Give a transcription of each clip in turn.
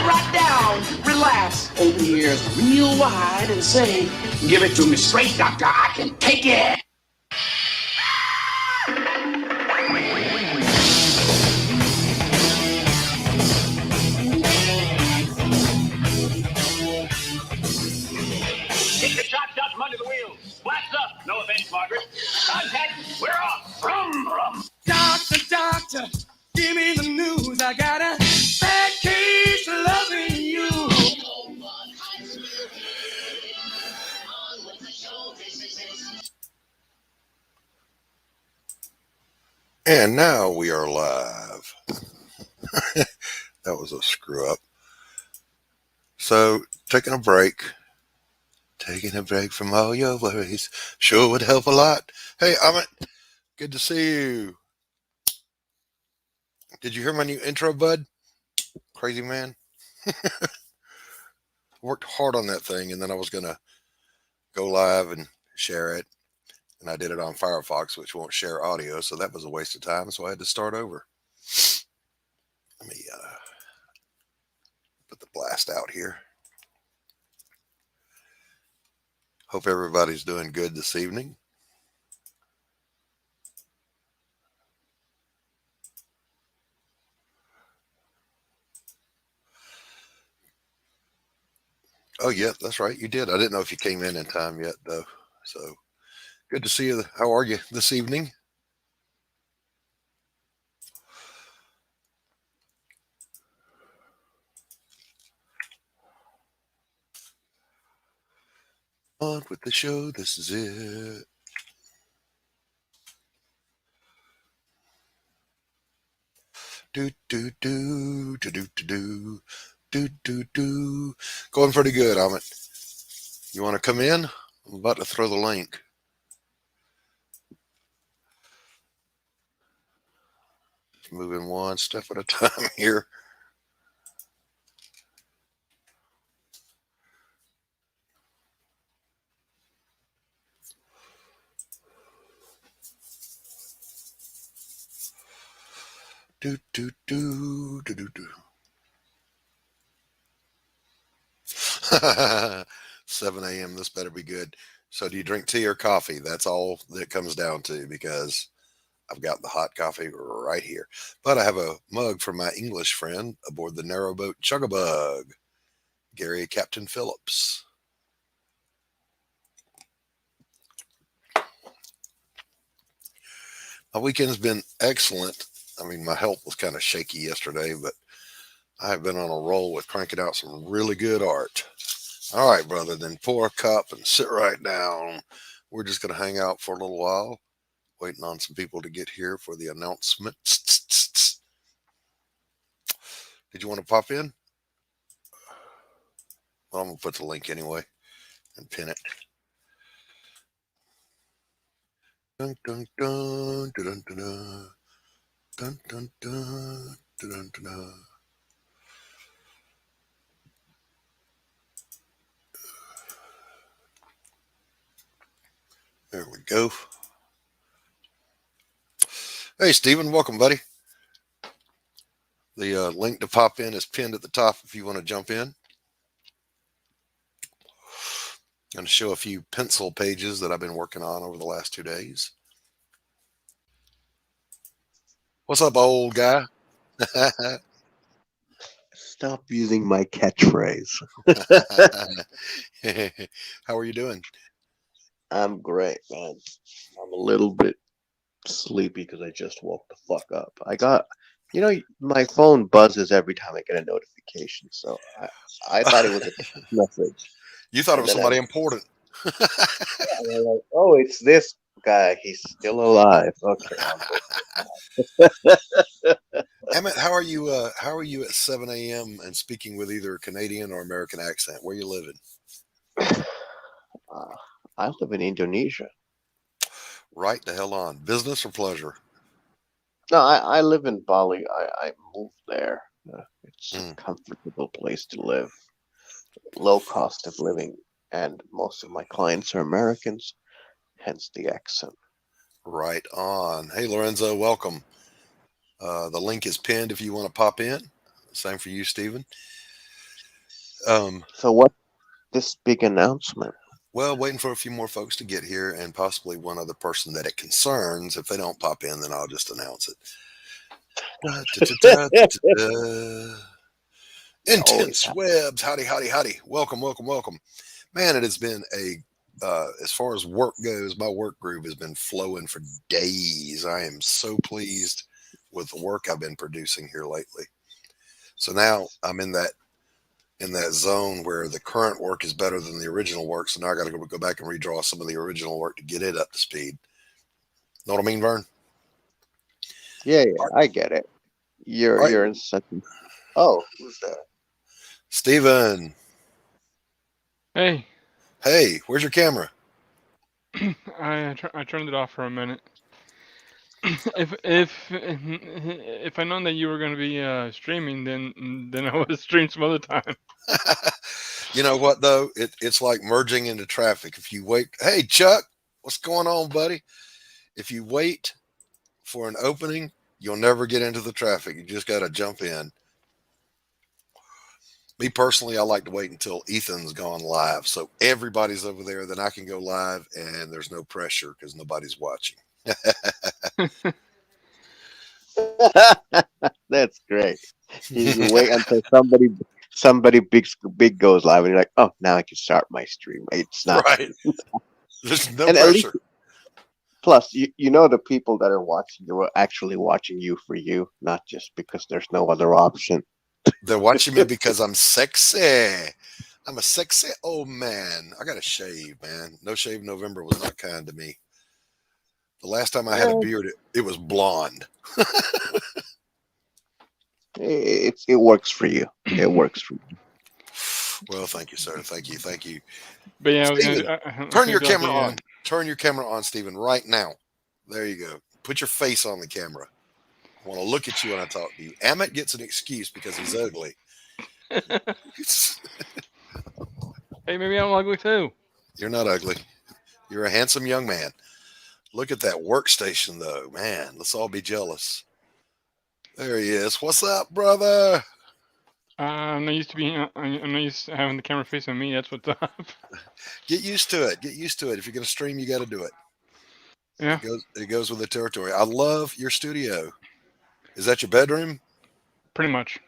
right down, relax, open your ears real wide and say, give it to me straight, doctor, I can take it. Take the shots out from under the wheels. Blast up. No offense, Margaret. Contact. We're off. Rum, rum. Doctor, doctor, give me the news. I got a bad case of loving you. And now we are live. That was a screw up. So, taking a break. Taking a break from all your worries sure would help a lot. Hey, Amit, good to see you. Did you hear my new intro, bud? Crazy man. Worked hard on that thing, and then I was going to go live and share it. And I did it on Firefox, which won't share audio, so that was a waste of time, so I had to start over. Let me put the blast out here. Hope everybody's doing good this evening. Oh, yeah, that's right. You did. I didn't know if you came in time yet, though. So good to see you. How are you this evening? On with the show. This is it. Do do do do do do do do do. Going pretty good, Amit. You want to come in? I'm about to throw the link. Just moving one step at a time here. Do do do do do do. 7 a.m. This better be good. So, do you drink tea or coffee? That's all that it comes down to because I've got the hot coffee right here. But I have a mug from my English friend aboard the narrowboat Chugabug, Gary Captain Phillips. My weekend's been excellent. I mean, my health was kind of shaky yesterday, but I've been on a roll with cranking out some really good art. All right, brother, then pour a cup and sit right down. We're just going to hang out for a little while, waiting on some people to get here for the announcement. Did you want to pop in? Well, I'm going to put the link anyway and pin it. Dun, dun, dun, dun, dun, dun, dun, dun, dun, dun, dun, dun. There we go. Hey, Stephen, welcome, buddy. The link to pop in is pinned at the top if you want to jump in. I'm going to show a few pencil pages that I've been working on over the last 2 days. What's up, old guy? Stop using my catchphrase. How are you doing? I'm great, man. I'm a little bit sleepy because I just woke the fuck up. My phone buzzes every time I get a notification, so I thought it was a text message. You thought it And was then somebody important. I'm like, oh, it's this guy. He's still alive. Okay. Emmett, how are you? How are you at 7 a.m. and speaking with either a Canadian or American accent? Where you living? I live in Indonesia. Right the hell on. Business or pleasure? No, I live in Bali. I moved there. It's a comfortable place to live. Low cost of living, and most of my clients are Americans, hence the accent. Right on. Hey, Lorenzo, welcome. The link is pinned if you want to pop in. Same for you, Stephen. So what this big announcement? Well, waiting for a few more folks to get here and possibly one other person that it concerns. If they don't pop in, then I'll just announce it. Da, da, da, da, da, da. Holy Intense cow. Webs. Howdy, howdy, howdy. Welcome, welcome, welcome. Man, it has been as far as work goes, my work groove has been flowing for days. I am so pleased with the work I've been producing here lately. So now I'm in that zone where the current work is better than the original work. So now I got to go back and redraw some of the original work to get it up to speed. Know what I mean, Vern? Yeah, I get it. All right, You're in such. Oh, who's that? Steven. Hey, Hey, where's your camera? I turned it off for a minute. If I known that you were gonna be streaming, then I would have streamed some other time. You know what though? It's like merging into traffic. If you wait, hey Chuck, what's going on, buddy? If you wait for an opening, you'll never get into the traffic. You just got to jump in. Me personally, I like to wait until Ethan's gone live, so everybody's over there. Then I can go live, and there's no pressure because nobody's watching. That's great. You wait until somebody big goes live, and you're like, oh, now I can start my stream. It's not. Right? There's no And at least, pressure. plus, you know the people that are watching you are actually watching you for you, not just because there's no other option. They're watching me because I'm sexy. I'm a sexy old man. I got to shave, man. No shave November was not kind to me. The last time I had a beard, it was blonde. It works for you. It works for you. Well, thank you, sir. Thank you. Thank you. But yeah, Steven, I was turn gonna your drop camera the, on. Turn your camera on, Steven, right now. There you go. Put your face on the camera. I want to look at you when I talk to you. Amit gets an excuse because he's ugly. Hey, maybe I'm ugly too. You're not ugly. You're a handsome young man. Look at that workstation, though. Man, let's all be jealous. There he is. What's up, brother? I'm not used to being. I'm not used to having the camera facing me. That's what's up. Get used to it. Get used to it. If you're going to stream, you got to do it. Yeah, It goes with the territory. I love your studio. Is that your bedroom? pretty much.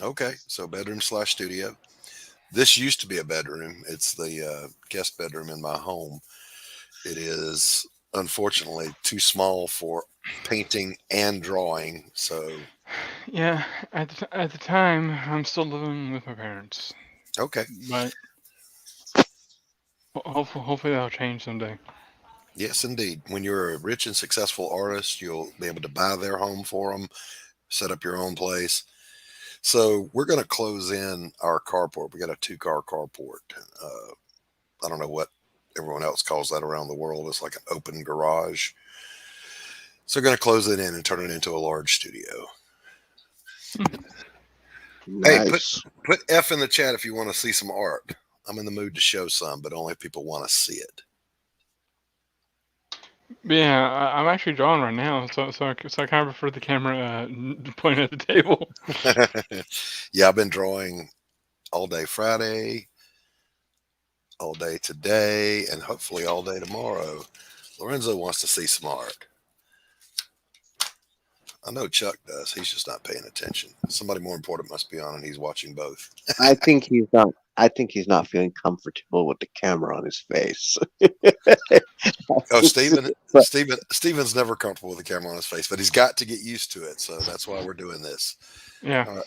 Okay, so bedroom/studio. This used to be a bedroom. It's the guest bedroom in my home. It is unfortunately too small for painting and drawing. So, Yeah, at the time, I'm still living with my parents, okay. but hopefully that'll change someday. Yes, indeed. When you're a rich and successful artist, you'll be able to buy their home for them, set up your own place. So, we're going to close in our carport. We got a 2-car carport. I don't know what everyone else calls that around the world. It's like an open garage. So, we're going to close it in and turn it into a large studio. Hey, Nice. put F in the chat if you want to see some art. I'm in the mood to show some, but only if people want to see it. But yeah, I'm actually drawing right now, so I kind of prefer the camera pointing at the table. Yeah, I've been drawing all day Friday, all day today, and hopefully all day tomorrow. Lorenzo wants to see some art. I know Chuck does. He's just not paying attention. Somebody more important must be on, and he's watching both. I think he's not. I think he's not feeling comfortable with the camera on his face. Oh, Steven's never comfortable with the camera on his face, but he's got to get used to it. So that's why we're doing this. Yeah.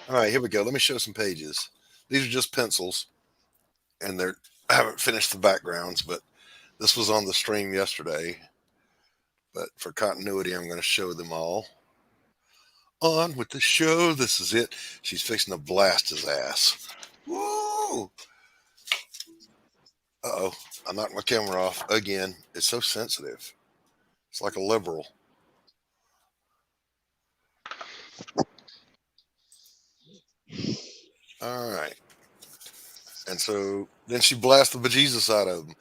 All right, here we go. Let me show some pages. These are just pencils, and I haven't finished the backgrounds, but this was on the stream yesterday. But for continuity, I'm going to show them all. On with the show. This is it. She's fixing to blast his ass. Woo! Uh-oh. I knocked my camera off again. It's so sensitive. It's like a liberal. All right. And so then she blasted the bejesus out of him.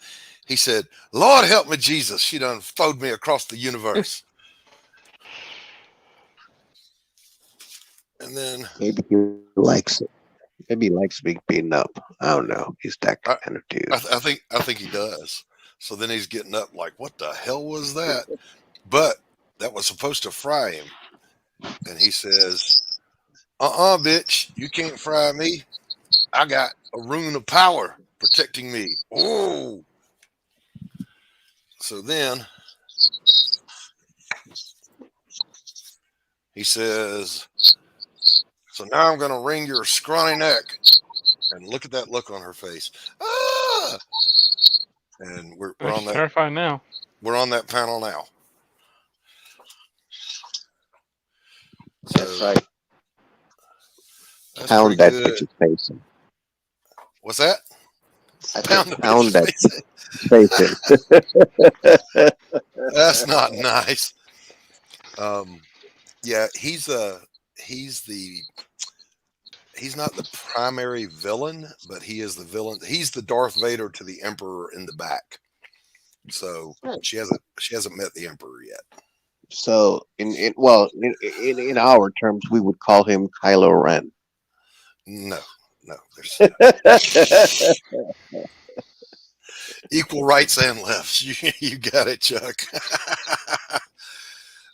He said, Lord help me, Jesus. She done throwed me across the universe. And then Maybe he likes it. Maybe he likes being beaten up. I don't know. He's that I, kind of dude. I think he does. So then he's getting up like, what the hell was that? But that was supposed to fry him. And he says, bitch, you can't fry me. I got a rune of power protecting me. Oh. So then he says, so now I'm going to wring your scrawny neck. And look at that look on her face. Ah! And we're on She's that terrified now. panel now. That's So right. that's Pound pretty that good. bitch's face in. What's that? I Pound said the pound bitch's that face. face in. That's not nice. Yeah, he's not the primary villain, but he is the villain. He's the Darth Vader to the Emperor in the back. So she hasn't met the Emperor yet. So in our terms, we would call him Kylo Ren. No, there's equal rights and lefts. You got it, Chuck.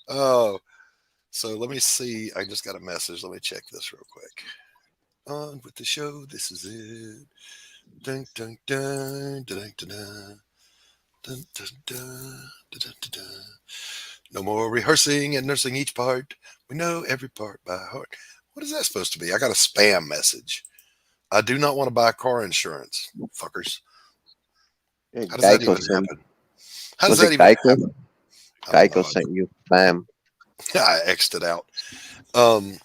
Oh, so let me see. I just got a message. Let me check this real quick. On with the show. This is it. Dun, dun, dun, dun, dun, dun, dun, dun, dun, dun, dun, dun. No more rehearsing and nursing each part. We know every part by heart. What is that supposed to be? I got a spam message. I do not want to buy car insurance, fuckers. How does that Geico even sent. happen? How does Was that it even Geico? happen? I don't know. Geico sent you spam. I X'd it out. Um,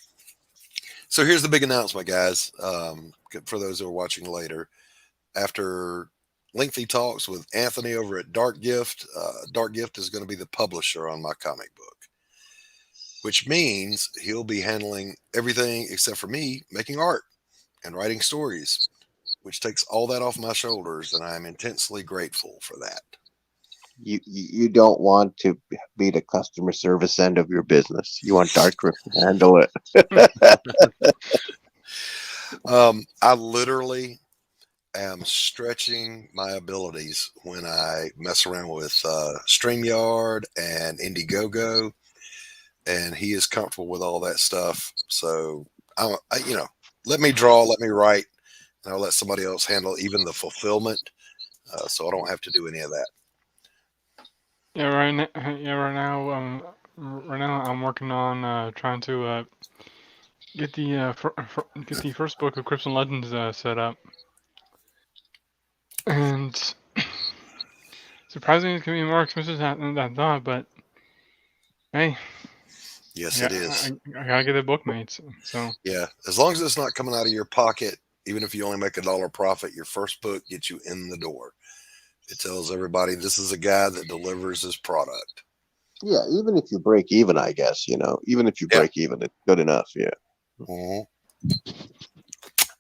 so here's the big announcement, guys. For those who are watching later, after lengthy talks with Anthony over at Dark Gift, Dark Gift is going to be the publisher on my comic book, which means he'll be handling everything except for me making art and writing stories, which takes all that off my shoulders, and I'm intensely grateful for that. You don't want to be the customer service end of your business. You want Dark Grip to handle it. I literally am stretching my abilities when I mess around with StreamYard and Indiegogo, and he is comfortable with all that stuff. So, let me draw, let me write, and I'll let somebody else handle even the fulfillment, so I don't have to do any of that. Yeah, right now I'm working on trying to get the first book of Crypts and Legends set up, and surprisingly, it's gonna be more expensive than I thought. But hey, Yes, it is. I gotta get the book made. So Yeah, as long as it's not coming out of your pocket, even if you only make $1 profit, your first book gets you in the door. It tells everybody this is a guy that delivers his product. Yeah, even if you break even, I guess, even if you Yeah. break even, it's good enough. Yeah. Mhm.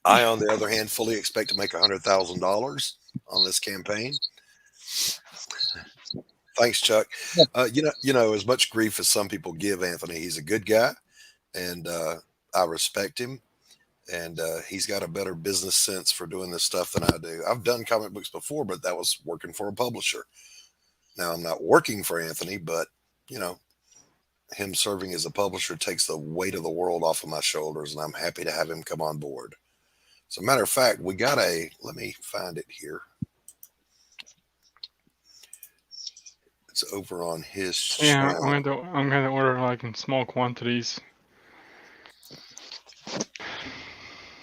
I, on the other hand, fully expect to make $100,000 on this campaign. Thanks, Chuck. As much grief as some people give Anthony, he's a good guy, and I respect him. And he's got a better business sense for doing this stuff than I do. I've done comic books before, but that was working for a publisher. Now I'm not working for Anthony, but him serving as a publisher takes the weight of the world off of my shoulders, and I'm happy to have him come on board. As a matter of fact, we got let me find it here. It's over on his yeah, channel. I'm gonna order like in small quantities.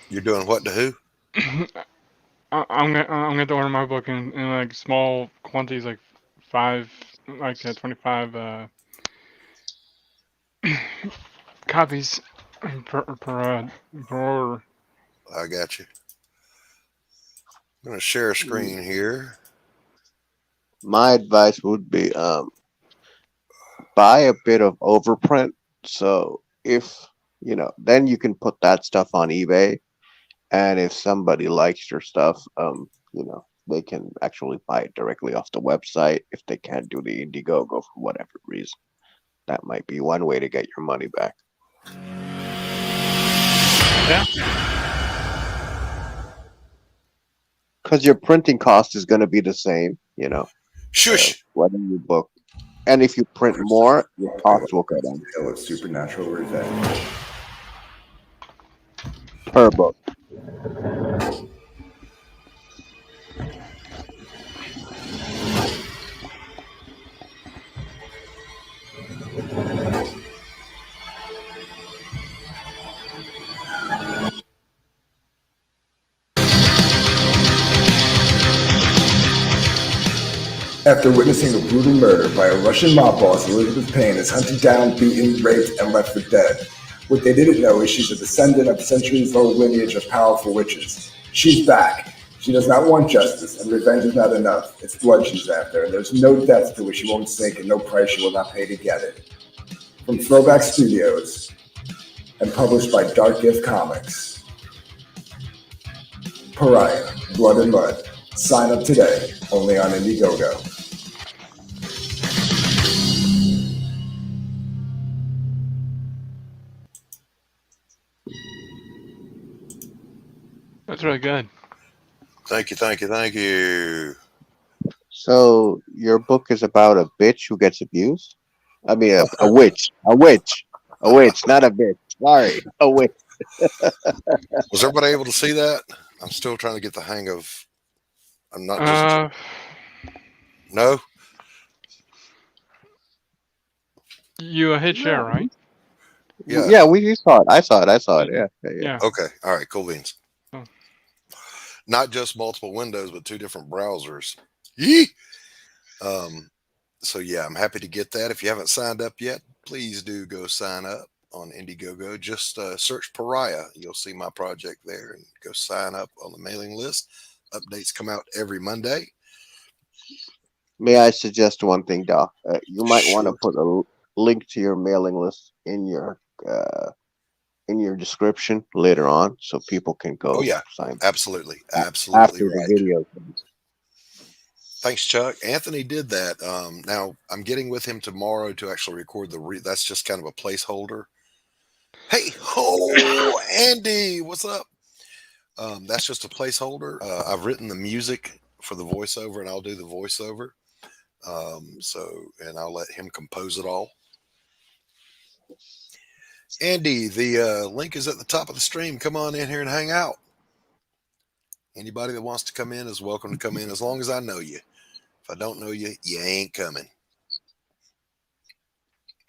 You're doing what to who? I'm gonna order my book in like small quantities, like 25 copies per order. I got you. I'm going to share a screen here. My advice would be buy a bit of overprint. So if, then you can put that stuff on eBay. And if somebody likes your stuff, they can actually buy it directly off the website if they can't do the Indiegogo for whatever reason. That might be one way to get your money back. Yeah. because your printing cost is going to be the same, Shush. whether you book. And if you print more, your cost will go down Tale of supernatural revenge. per book. After witnessing a brutal murder by a Russian mob boss, Elizabeth Payne is hunted down, beaten, raped, and left for dead. What they didn't know is she's a descendant of a centuries-old lineage of powerful witches. She's back. She does not want justice, and revenge is not enough. It's blood she's after, and there's no depth to which she won't sink and no price she will not pay to get it. From Throwback Studios, and published by Dark Gift Comics. Pariah, Blood and Mud. Sign up today, only on Indiegogo. That's really good. Thank you, thank you, thank you. So your book is about a bitch who gets abused? I mean, a witch. A witch. A witch, not a bitch. Sorry. A witch. Was everybody able to see that? I'm still trying to get the hang of. I'm not just. No? You hit share, right? Yeah. Yeah, we saw it. I saw it. Yeah. Yeah. Okay. All right. Cool beans. Oh. Not just multiple windows, but two different browsers. Yee! So yeah, I'm happy to get that. If you haven't signed up yet, please do go sign up on Indiegogo. Just search Pariah. You'll see my project there, and go sign up on the mailing list. Updates come out every Monday. May I suggest one thing, Doc? You might want to Sure. put a link to your mailing list in your description later on, so people can go Oh yeah, sign absolutely, after absolutely the right. video. Thanks, Chuck. Anthony did that. Now I'm getting with him tomorrow to actually record that's just kind of a placeholder. Hey, ho, Andy, what's up? That's just a placeholder. I've written the music for the voiceover, and I'll do the voiceover. And I'll let him compose it all. Andy, the link is at the top of the stream. Come on in here and hang out. Anybody that wants to come in is welcome to come in, as long as I know you. If I don't know you, you ain't coming.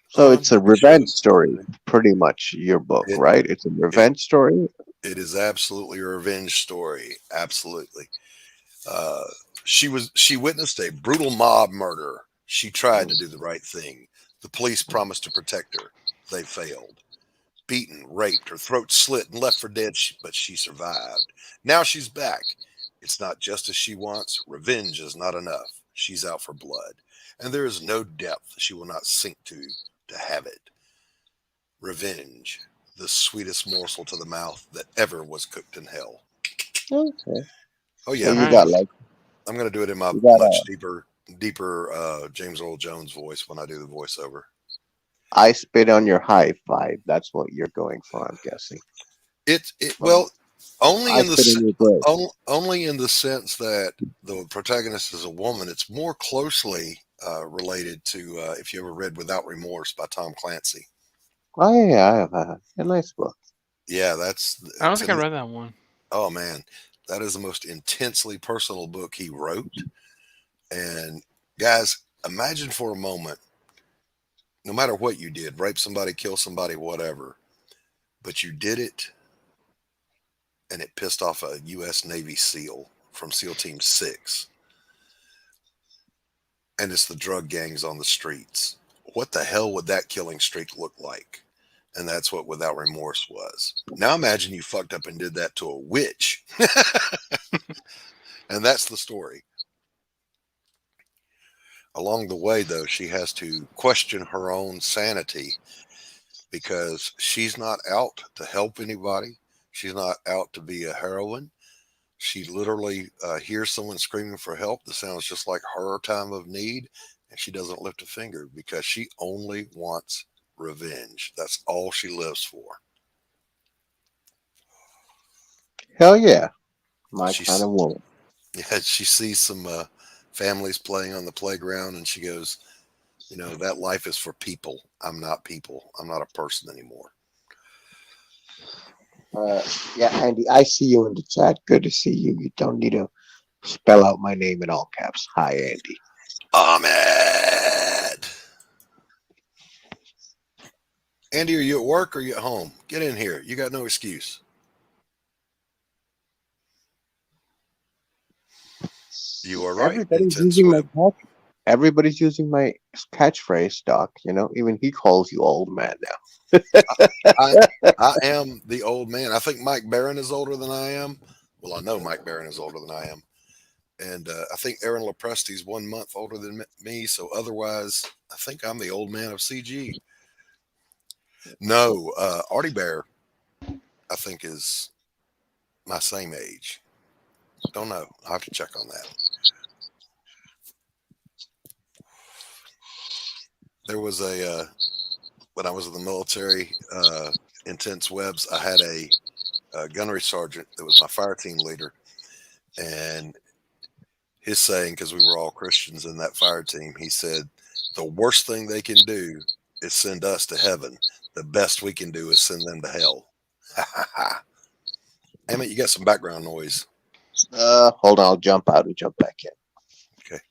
So it's a revenge story, pretty much, your book, right? It's a revenge story. It is absolutely a revenge story. Absolutely. She witnessed a brutal mob murder. She tried to do the right thing. The police promised to protect her. They failed. Beaten, raped, her throat slit and left for dead, but she survived. Now she's back. It's not justice she wants. Revenge is not enough. She's out for blood. And there is no depth she will not sink to have it. Revenge, the sweetest morsel to the mouth that ever was cooked in hell. Okay. Oh yeah, So you got like I'm going to do it in my you got much deeper James Earl Jones voice when I do the voiceover. I spit on your high five. That's what you're going for, I'm guessing. Well, only I in spit in your grave. only in the sense that the protagonist is a woman. It's more closely related to if you ever read Without Remorse by Tom Clancy. Oh yeah, I have a nice book. Yeah, I don't think I read that one. Oh man, that is the most intensely personal book he wrote. And guys, imagine for a moment, no matter what you did, rape somebody, kill somebody, whatever, but you did it and it pissed off a U.S. Navy SEAL from SEAL Team 6. And it's the drug gangs on the streets. What the hell would that killing streak look like? And that's what Without Remorse was. Now imagine you fucked up and did that to a witch. And that's the story. Along the way, though, she has to question her own sanity, because she's not out to help anybody. She's not out to be a heroine. She literally hears someone screaming for help that sounds just like her time of need, and she doesn't lift a finger because she only wants revenge. That's all she lives for. Hell yeah. My kind of woman. Yeah, she sees some families playing on the playground, and she goes, that life is for people. I'm not people. I'm not a person anymore. Uh, yeah, Andy, I see you in the chat. Good to see you. You don't need to spell out my name in all caps. Hi, Andy. Ahmed. Andy, are you at work or are you at home? Get in here. You got no excuse. You are right, Everybody's Intense using my Web. catch. Everybody's using my catchphrase, Doc. Even he calls you old man I I am the old man. I think Mike Barron is older than I am. Well, I know Mike Barron is older than I am, and I think Aaron Lepresti's 1 month older than me. So otherwise, I think I'm the old man of CG. No, Artie Bear, I think is my same age. Don't know. I'll have to check on that. There was when I was in the military, intense webs. I had a gunnery sergeant that was my fire team leader, and his saying, because we were all Christians in that fire team, he said, "The worst thing they can do is send us to heaven. The best we can do is send them to hell." Emmett, you got some background noise. now. Hold on. I'll jump out and jump back in. Okay.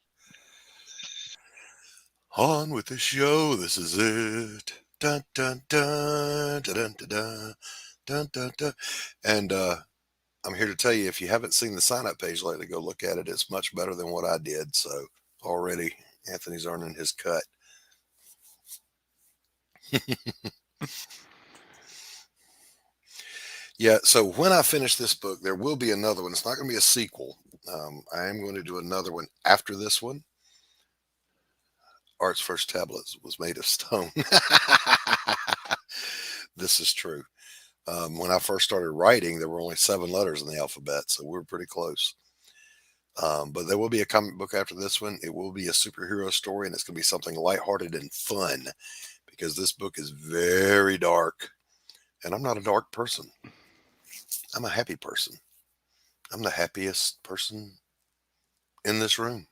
On with the show. This is it. Dun dun dun dun dun dun dun dun dun. Dun. And I'm here to tell you, if you haven't seen the sign up page lately, go look at it. It's much better than what I did. So already Anthony's earning his cut. Yeah. So when I finish this book, there will be another one. It's not going to be a sequel. I am going to do another one after this one. Art's first tablet was made of stone. This is true. When I first started writing, there were only 7 letters in the alphabet, so we were pretty close. But there will be a comic book after this one. It will be a superhero story, and it's going to be something lighthearted and fun because this book is very dark. And I'm not a dark person, I'm a happy person. I'm the happiest person in this room.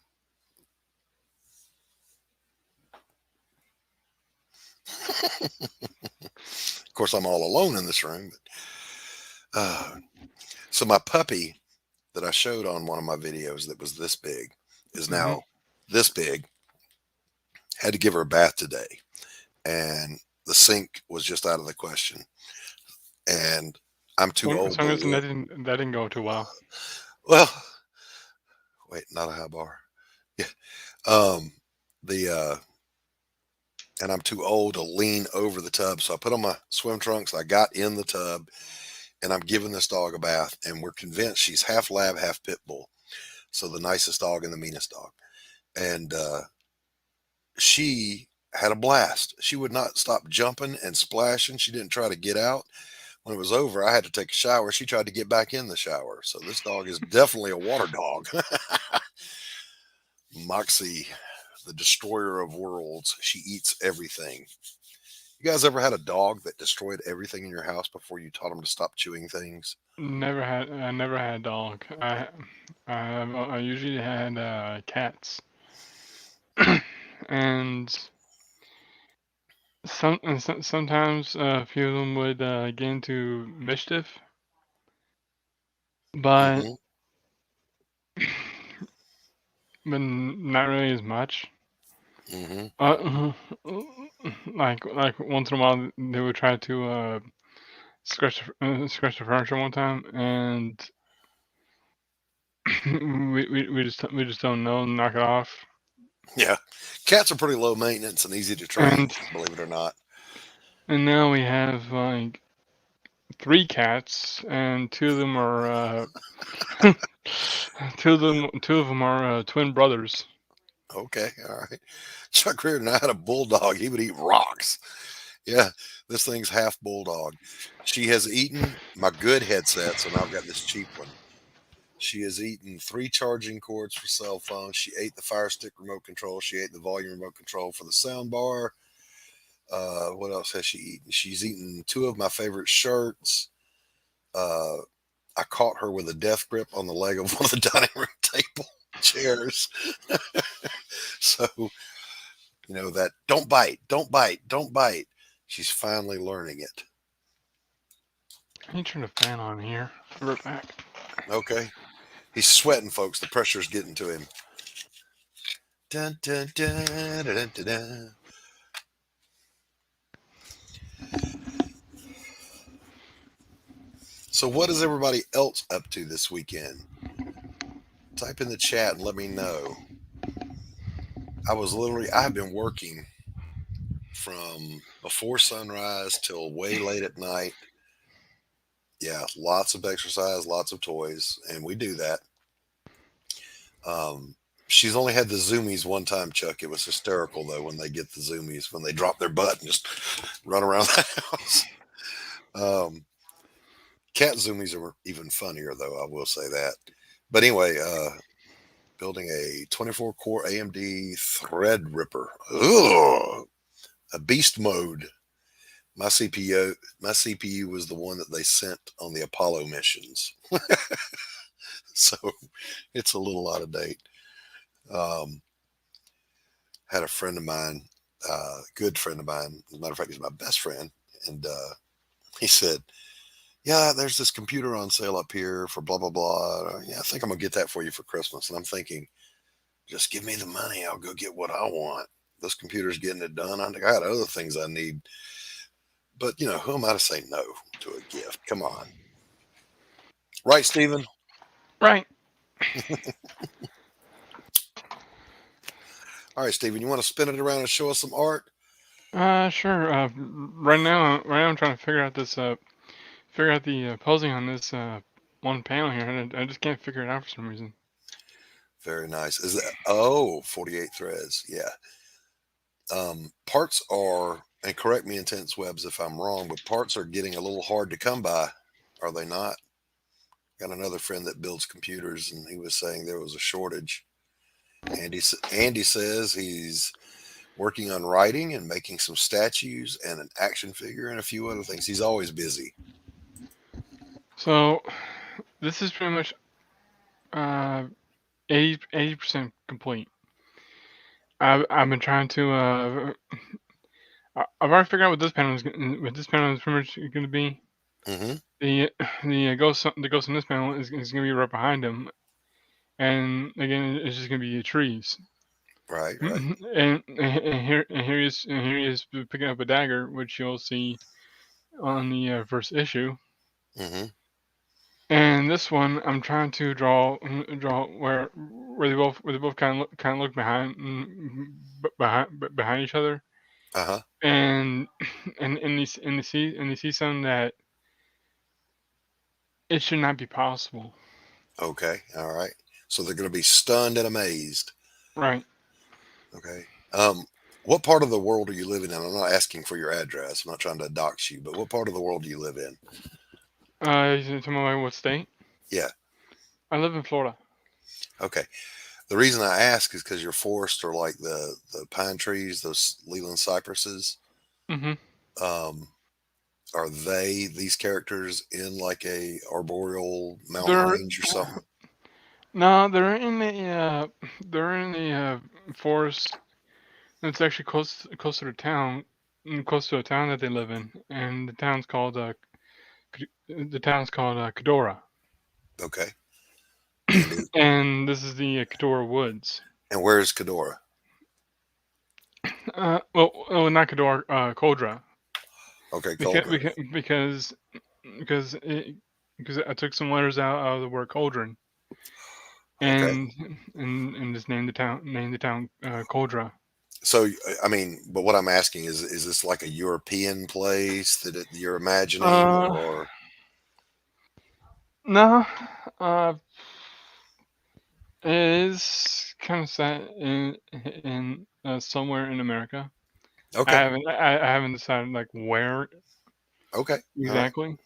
Of course, I'm all alone in this room. But, so, my puppy that I showed on one of my videos that was this big is Hmm. now this big. Had to give her a bath today, and the sink was just out of the question. And I'm too For old some to reason live. that didn't go too well. Well, wait, not a high bar. Yeah. Um, the and I'm too old to lean over the tub, so I put on my swim trunks. I got in the tub, and I'm giving this dog a bath, and we're convinced she's half lab, half pit bull. So the nicest dog and the meanest dog. And she had a blast. She would not stop jumping and splashing. She didn't try to get out. When it was over, I had to take a shower. She tried to get back in the shower. So this dog is definitely a water dog. Moxie, the destroyer of worlds. She eats everything. You guys ever had a dog that destroyed everything in your house before you taught him to stop chewing things? I never had a dog. I usually had cats, and sometimes a few of them would get into mischief, but Mm-hmm. not really as much. Mm-hmm. Like once in a while they would try to scratch the furniture one time, and we just don't know, knock it off. Yeah. Cats are pretty low maintenance and easy to train, And believe it or not. now we have like 3 cats, and two of them are two of them are twin brothers. Okay. All right. Chuck Reardon, I had a bulldog. He would eat rocks. Yeah. This thing's half bulldog. She has eaten my good headset, so now I've got this cheap one. She has eaten 3 charging cords for cell phones. She ate the Fire Stick remote control. She ate the volume remote control for the sound bar. What else has she eaten? She's eaten 2 of my favorite shirts. Uh, I caught her with a death grip on the leg of one of the dining room table chairs. So, that don't bite, don't bite, don't bite. She's finally learning it. I need to turn the fan on here. I'll be right back. Okay. He's sweating, folks. The pressure's getting to him. Dun, dun, dun, dun, dun, dun, dun. So, what is everybody else up to this weekend? Type in the chat and let me know. I have been working from before sunrise till way late at night. Yeah, lots of exercise, lots of toys, and we do that. She's only had the zoomies one time, Chuck. It was hysterical though when they get the zoomies, when they drop their butt and just run around the house. Cat zoomies are even funnier though, I will say that. But anyway, building a 24 core AMD Threadripper. Ugh, a beast mode. My CPU was the one that they sent on the Apollo missions. So it's a little out of date. Had a friend of mine, good friend of mine, as a matter of fact, he's my best friend. And he said, yeah, there's this computer on sale up here for blah, blah, blah. Yeah, I think I'm going to get that for you for Christmas. And I'm thinking, just give me the money. I'll go get what I want. This computer's getting it done. I got other things I need. But, who am I to say no to a gift? Come on. Right, Stephen? Right. All right, Stephen, you want to spin it around and show us some art? Sure. Right now I'm trying to figure out the posing on this one panel here, and I just can't figure it out for some reason. Very nice. 48 threads. Yeah. Parts are, and correct me in Tense Webs if I'm wrong, but parts are getting a little hard to come by, are they not? Got another friend that builds computers, and he was saying there was a shortage. Andy says he's working on writing and making some statues and an action figure and a few other things. He's always busy. So this is pretty much 80% complete. I've been trying to I've already figured out what this panel is pretty much going to be. Mm-hmm. The ghost in this panel is going to be right behind him, and again it's just going to be trees. Right. And here he is picking up a dagger, which you'll see on the first issue. Mm-hmm. And this one, I'm trying to draw where they both kind of look behind each other. Uh-huh. And you see something that it should not be possible. Okay. All right. So they're going to be stunned and amazed. Right. Okay. What part of the world are you living in? I'm not asking for your address. I'm not trying to dox you, but what part of the world do you live in? You tell me what state? Yeah. I live in Florida. Okay. The reason I ask is because your forests are like the pine trees, those Leland cypresses. Mm-hmm. Are these characters in like a arboreal mountain range or something? No, they're in the forest. It's actually close to the town, close to a town that they live in, and the town's called Kedora. Okay. And this is the Kedora Woods. And where is Kedora? Not Kedora, Kodra. Okay, because I took some letters out of the word cauldron, and just named the town Kodra. So, I mean, but what I'm asking is this like a European place that you're imagining, or? No, it is kind of set in somewhere in America. Okay. I haven't decided like where. Okay. Exactly. Right.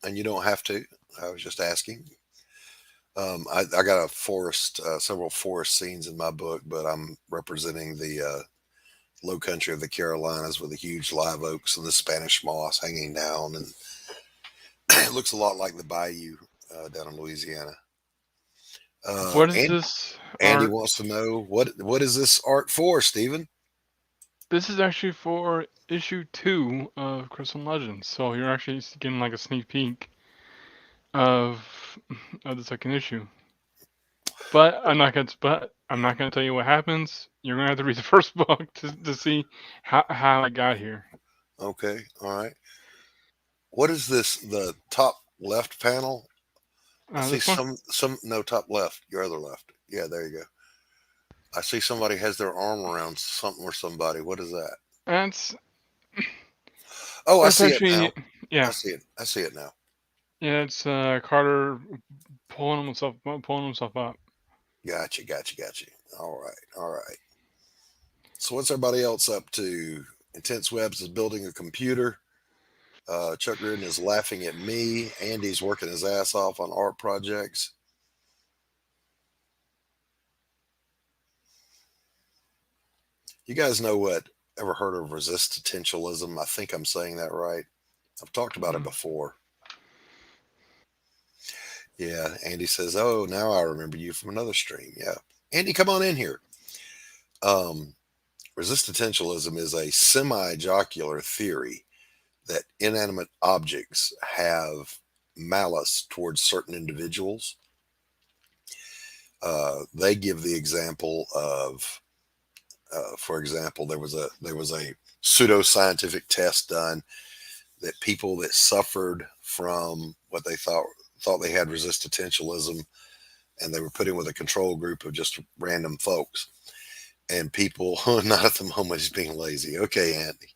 And you don't have to. I was just asking. I got several forest scenes in my book, but I'm representing the low country of the Carolinas with the huge live oaks and the Spanish moss hanging down, and it looks a lot like the bayou down in Louisiana. What is And this Andy art? wants to know what is this art for, Stephen? This is actually for issue 2 of Crystal Legends. So you're actually getting like a sneak peek of the second issue. But I'm not gonna tell you what happens. You're gonna have to read the first book to see how I got here. Okay, all right. What is this? The top left panel? I see This one, some no top left. Your other left. Yeah, there you go. I see somebody has their arm around something or somebody. What is that? that's Oh, I that's see it now. actually I yeah see it. I see it now. yeah it's Carter pulling himself up. Gotcha, gotcha, gotcha. All right, all right. So what's everybody else up to? Intense Webs is building a computer. Chuck Reardon is laughing at me. Andy's working his ass off on art projects. You guys know what? Ever heard of resistentialism? I think I'm saying that right. I've talked about it Mm. before. Yeah, Andy says, "Oh, now I remember you from another stream." Yeah, Andy, come on in here. Um, resistentialism is a semi-jocular theory that inanimate objects have malice towards certain individuals. They give the example of, for example, there was a pseudoscientific test done that people that suffered from what they thought they had resistentialism, and they were put in with a control group of just random folks and people. Not at the moment, he's being lazy. Okay, Andy.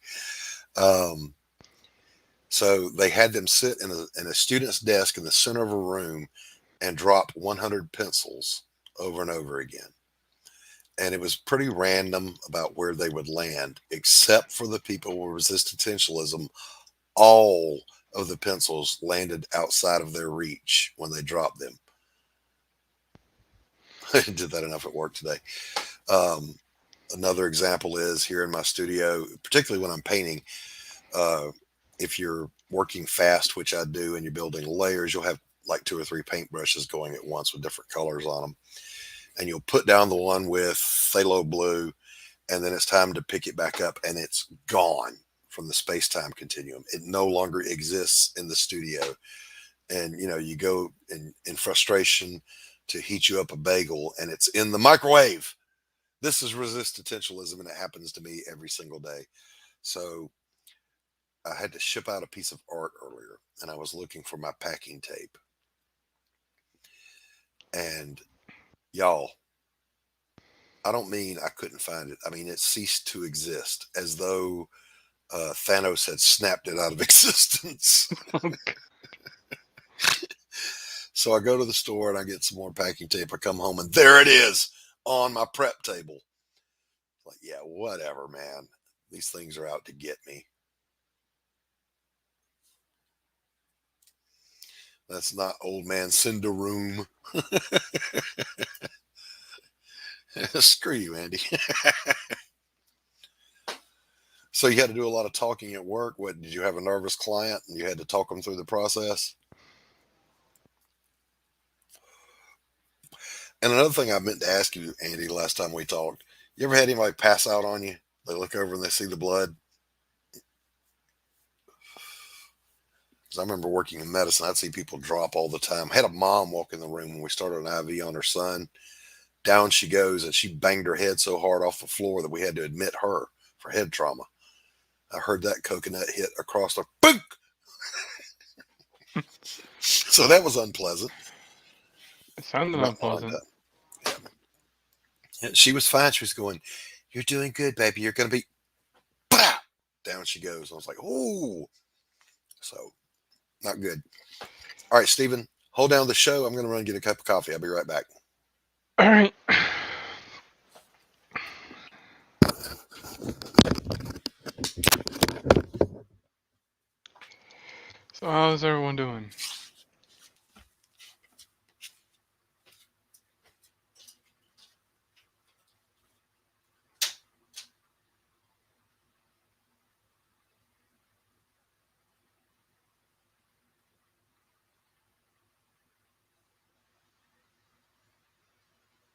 Um, so they had them sit in a student's desk in the center of a room and drop 100 pencils over and over again. And it was pretty random about where they would land, except for the people with resistentialism. All of the pencils landed outside of their reach when they dropped them. I did that enough at work today. Um, Another example is here in my studio, particularly when I'm painting. Uh, if you're working fast, which I do, and you're building layers, you'll have like two or three paintbrushes going at once with different colors on them. And you'll put down the one with phthalo blue, and then it's time to pick it back up, and it's gone from the space-time continuum. It no longer exists in the studio. And you go in frustration to heat you up a bagel, and it's in the microwave. This is resistentialism, and it happens to me every single day. So I had to ship out a piece of art earlier, and I was looking for my packing tape. And y'all, I don't mean I couldn't find it. I mean, it ceased to exist, as though Thanos had snapped it out of existence. So I go to the store and I get some more packing tape. I come home and there it is on my prep table. Like, yeah, whatever, man. These things are out to get me. That's not old man Cinderoom. Screw you, Andy. So you had to do a lot of talking at work. What, did you have a nervous client and you had to talk them through the process? And another thing I meant to ask you, Andy, last time we talked, you ever had anybody pass out on you? They look over and they see the blood. Because I remember working in medicine, I'd see people drop all the time. I had a mom walk in the room when we started an IV on her son. Down she goes, and she banged her head so hard off the floor that we had to admit her for head trauma. I heard that coconut hit across the boom. So that was unpleasant. It sounded About my unpleasant. Yeah. She was fine. She was going, "You're doing good, baby. You're going to be." Bah! Down she goes. I was like, "Oh." So not good. All right, Stephen, hold down the show. I'm going to run and get a cup of coffee. I'll be right back. All right. So how's everyone doing?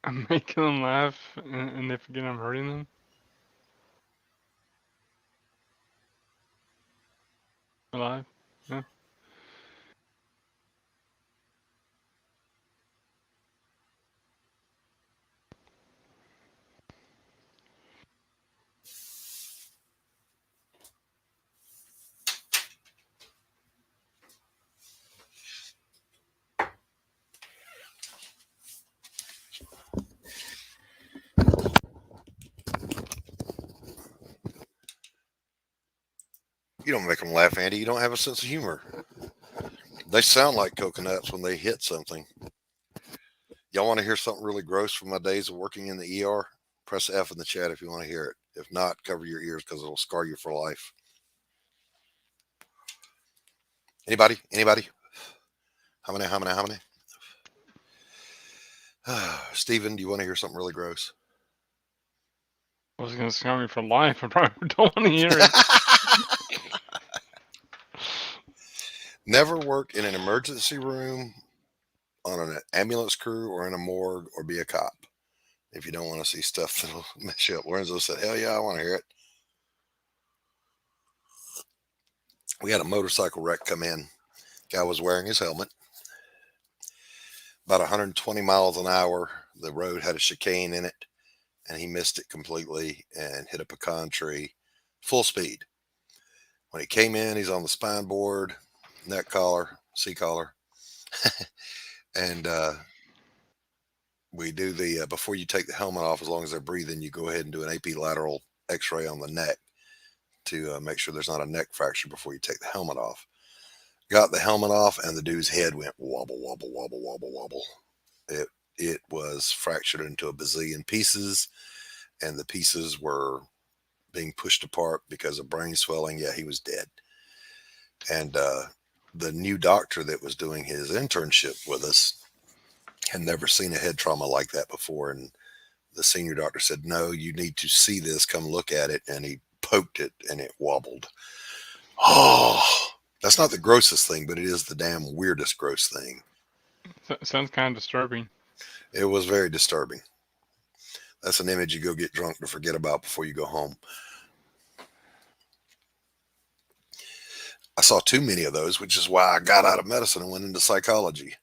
I'm making them laugh, and they forget I'm hurting them. Alive? Yeah. You don't make them laugh, Andy. You don't have a sense of humor. They sound like coconuts when they hit something. Y'all want to hear something really gross from my days of working in the ER? Press F in the chat if you want to hear it. If not, cover your ears because it'll scar you for life. Anybody? Anybody? How many? How many? How many? Steven, do you want to hear something really gross? I was gonna scar me for life. I probably don't want to hear it. Never work in an emergency room, on an ambulance crew, or in a morgue, or be a cop. If you don't want to see stuff that'll mess you up. Lorenzo said, hell yeah, I want to hear it. We had a motorcycle wreck come in. Guy was wearing his helmet. About 120 miles an hour. The road had a chicane in it, and he missed it completely and hit a pecan tree full speed. When he came in, he's on the spine board, neck collar, C collar. And we do the, before you take the helmet off, as long as they're breathing, you go ahead and do an AP lateral x-ray on the neck to make sure there's not a neck fracture before you take the helmet off. Got the helmet off, and the dude's head went wobble, wobble, wobble, wobble, wobble. It was fractured into a bazillion pieces, and the pieces were being pushed apart because of brain swelling. Yeah, he was dead. And the new doctor that was doing his internship with us had never seen a head trauma like that before. And the senior doctor said, no, you need to see this. Come look at it. And he poked it, and it wobbled. Oh, that's not the grossest thing, but it is the damn weirdest gross thing. Sounds kind of disturbing. It was very disturbing. That's an image you go get drunk to forget about before you go home. I saw too many of those, which is why I got out of medicine and went into psychology.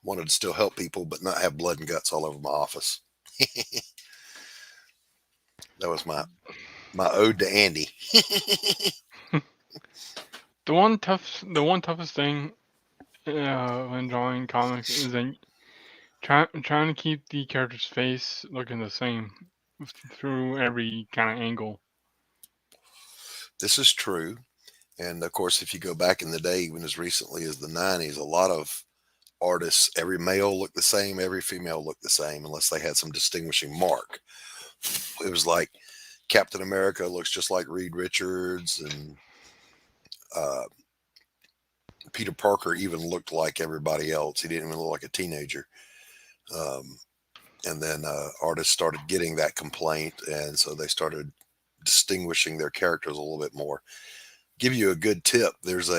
Wanted to still help people, but not have blood and guts all over my office. That was my ode to Andy. The one toughest thing when drawing comics is that trying to keep the character's face looking the same through every kind of angle. This is true. And of course, if you go back in the day, even as recently as the 90s, a lot of artists, every male looked the same, every female looked the same, unless they had some distinguishing mark. It was like Captain America looks just like Reed Richards, and Peter Parker even looked like everybody else. He didn't even look like a teenager. And then artists started getting that complaint, and so they started distinguishing their characters a little bit more. Give you a good tip. There's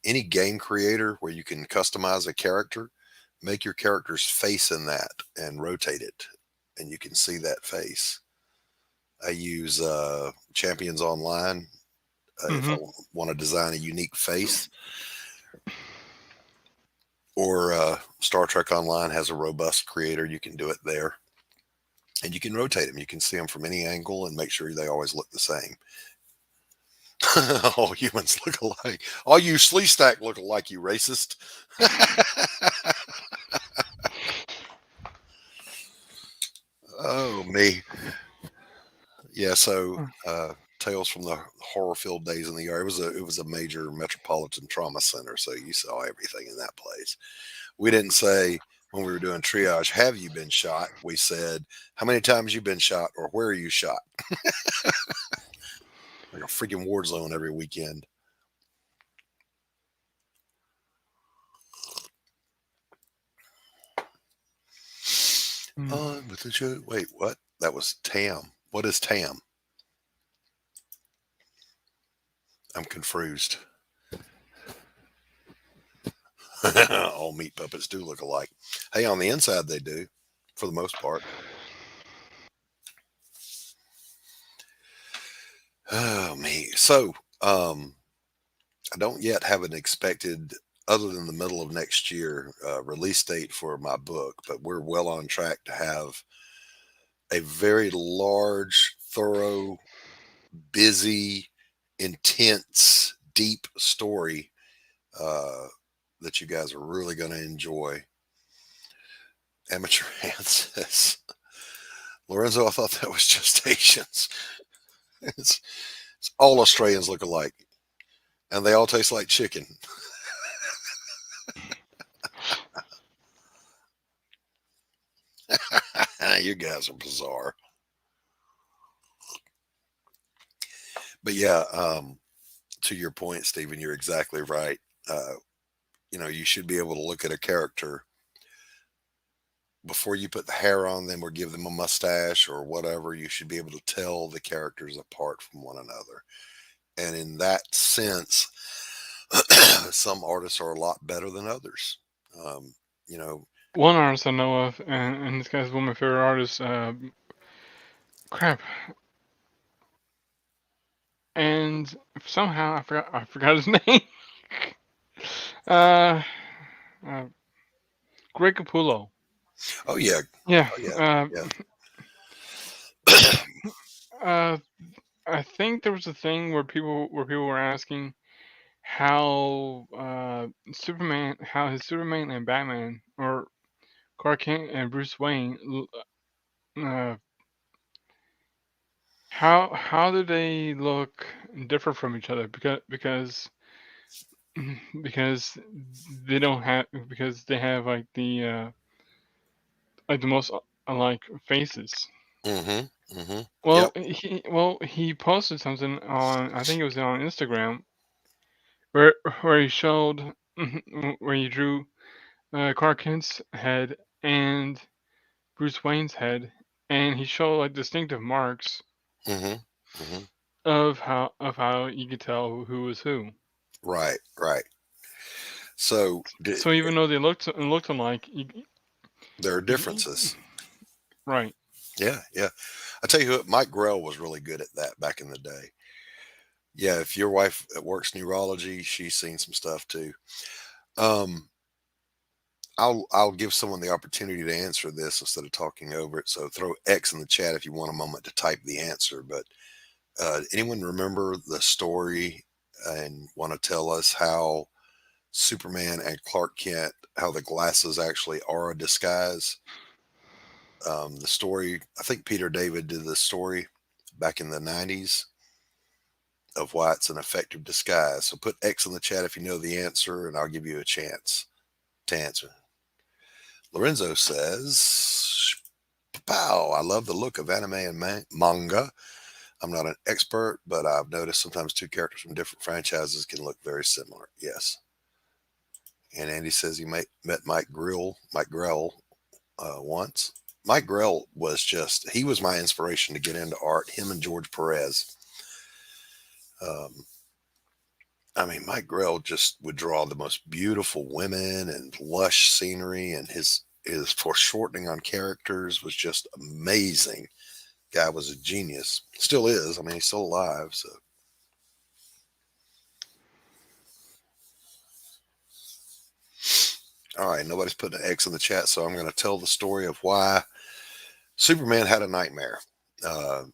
any game creator where you can customize a character, make your character's face in that and rotate it, and you can see that face. I use Champions Online if I want to design a unique face. Or Star Trek Online has a robust creator. You can do it there. And you can rotate them. You can see them from any angle and make sure they always look the same. All humans look alike. All you Sleestack look alike, you racist. Oh, me. Yeah, so Tales from the Horror-Filled Days in the ER. It was a major metropolitan trauma center, so you saw everything in that place. We didn't say when we were doing triage, have you been shot? We said, how many times you been shot, or where are you shot? Like a freaking war zone every weekend. On with the show. Wait, what? That was TAM. What is TAM? I'm confused. All meat puppets do look alike. Hey, on the inside they do. for the most part. Oh me. So I don't yet have an expected, other than the middle of next year, release date for my book, but we're well on track to have a very large, thorough, busy, intense, deep story uh, that you guys are really going to enjoy. Amateur Hand says, Lorenzo, I thought that was just Haitians. It's, it's all Australians look alike, and they all taste like chicken. You guys are bizarre. But yeah, to your point, Stephen, you're exactly right. Uh, you should be able to look at a character before you put the hair on them or give them a mustache or whatever. You should be able to tell the characters apart from one another. And in that sense, some artists are a lot better than others. Um, you know, One artist I know of, and this guy's one of my favorite artists. Crap. And somehow I forgot his name. uh, uh, Greg Capullo. oh yeah, Yeah. oh yeah, yeah. Uh, I think there was a thing where people were asking how how his Superman and Batman, or Clark Kent and Bruce Wayne, uh, how do they look different from each other? Because they don't have because they have like the most alike faces. Mm-hmm. Mm-hmm. Well, Yep. he posted something on, I think it was on Instagram, where where he showed where he drew Clark Kent's head and Bruce Wayne's head, and he showed like distinctive marks Mm-hmm. Mm-hmm. of how you could tell who was who. Right. Right. So So even though they looked alike, there are you, differences. right? Yeah. Yeah. I tell you what, Mike Grell was really good at that back in the day. Yeah. If your wife works neurology, she's seen some stuff too. Um, I'll give someone the opportunity to answer this instead of talking over it. So throw X in the chat if you want a moment to type the answer. But anyone remember the story and want to tell us how Superman and Clark Kent, how the glasses actually are a disguise? The story, I think Peter David did the story back in the 90s of why it's an effective disguise. So put X in the chat if you know the answer, and I'll give you a chance to answer. Lorenzo says, Pow, I love the look of anime and manga. I'm not an expert, but I've noticed sometimes two characters from different franchises can look very similar. Yes. And Andy says he met Mike Grell once. Mike Grell he was my inspiration to get into art, him and George Perez. Um, I mean, Mike Grell just would draw the most beautiful women and lush scenery, and his foreshortening on characters was just amazing. Guy was a genius. Still is. I mean, he's still alive. So, all right. Nobody's putting an X in the chat, so I'm going to tell the story of why Superman had a nightmare uh,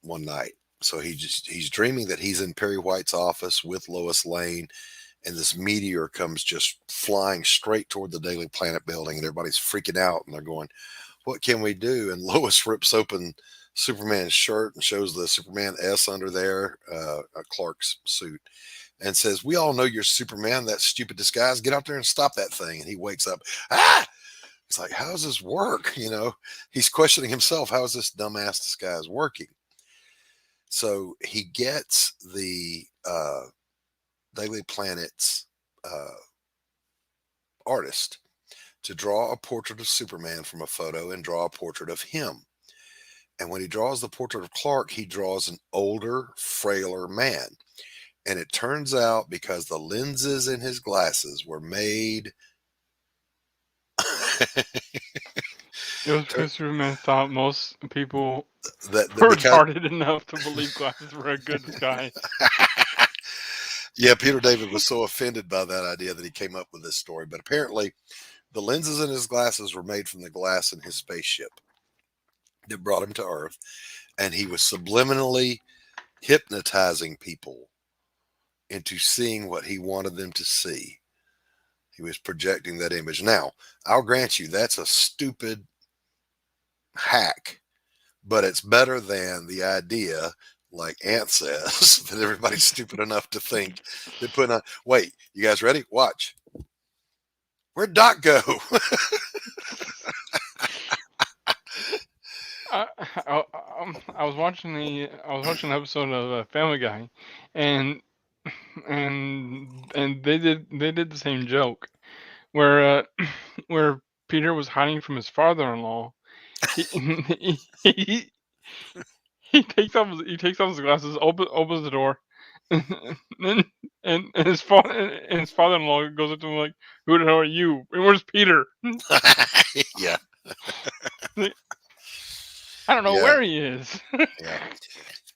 one night. So he's dreaming that he's in Perry White's office with Lois Lane, and this meteor comes just flying straight toward the Daily Planet building, and everybody's freaking out, and they're going, "What can we do?" And Lois rips open Superman's shirt and shows the Superman S under there, Clark's suit, and says, "We all know you're Superman. That stupid disguise. Get out there and stop that thing." And he wakes up. Ah! It's like, how does this work? He's questioning himself. How is this dumbass disguise working? So he gets the Daily Planet's artist to draw a portrait of Superman from a photo and draw a portrait of him. And when he draws the portrait of Clark, he draws an older, frailer man. And it turns out because the lenses in his glasses were made It was because Superman thought most people that were because retarded enough to believe glasses were a good disguise. yeah, Peter David was so offended by that idea that he came up with this story. But apparently, the lenses in his glasses were made from the glass in his spaceship that brought him to Earth, and he was subliminally hypnotizing people into seeing what he wanted them to see. He was projecting that image. Now, I'll grant you that's a stupid hack, but it's better than the idea, like Ant says, that everybody's stupid enough to think they're putting on. Wait, you guys ready? Watch. Where'd Doc go? I, I was watching an episode of Family Guy, and they did the same joke where where Peter was hiding from his father-in-law. He he, he takes off his glasses, opens the door, and then and his father-in-law goes up to him like, "Who the hell are you? And where's Peter?" Yeah, I don't know yeah, where he is. yeah.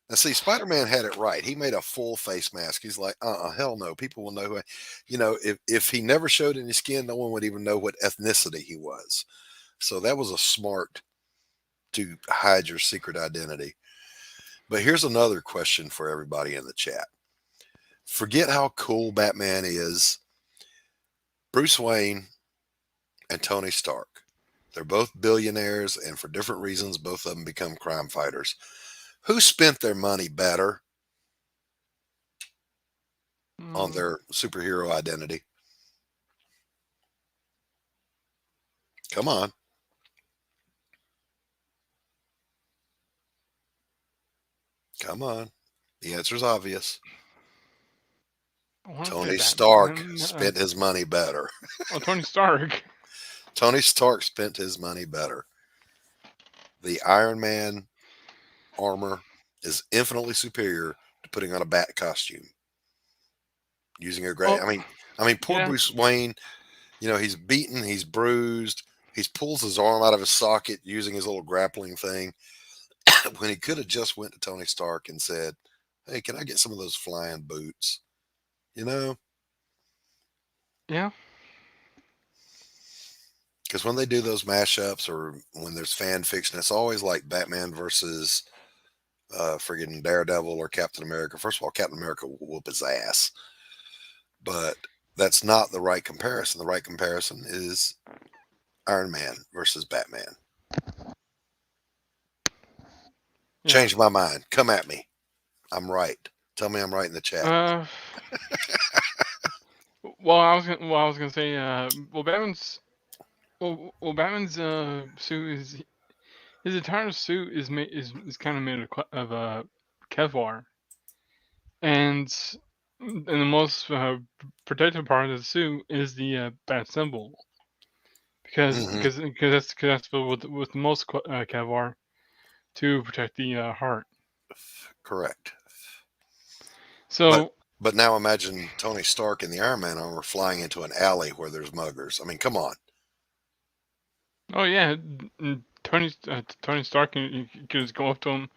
Now, see, Spider Man had it right. He made a full face mask. He's like, hell no. People will know who, if he never showed any skin, no one would even know what ethnicity he was. So that was a smart to hide your secret identity. But here's another question for everybody in the chat. Forget how cool Batman is. Bruce Wayne and Tony Stark. They're both billionaires, and for different reasons, both of them become crime fighters. Who spent their money better on their superhero identity? Come on. Come on. The answer's obvious. I want to say Tony Stark Batman. spent his money better. Oh, Tony Stark. Tony Stark spent his money better. The Iron Man armor is infinitely superior to putting on a bat costume. Using a great, Oh, I mean, poor yeah, Bruce Wayne. He's beaten, he's bruised, he pulls his arm out of his socket using his little grappling thing when he could have just went to Tony Stark and said, "Hey, can I get some of those flying boots?" You know, yeah, because when they do those mashups or when there's fan fiction, it's always like Batman versus friggin' Daredevil or Captain America. First of all, Captain America will whoop his ass, but that's not the right comparison. The right comparison is Iron Man versus Batman. yeah. Change my mind. Come at me. I'm right. Tell me I'm right in the chat. Uh, well, I was gonna say, Batman's suit is his entire suit is kind of made of Kevlar, and the most protective part of the suit is the bat symbol because Hmm. because because that's filled with the most Kevlar to protect the heart. Correct. But So, but now imagine Tony Stark in the Iron Man armor flying into an alley where there's muggers. I mean, come on. oh yeah, Tony Stark could just go up to him,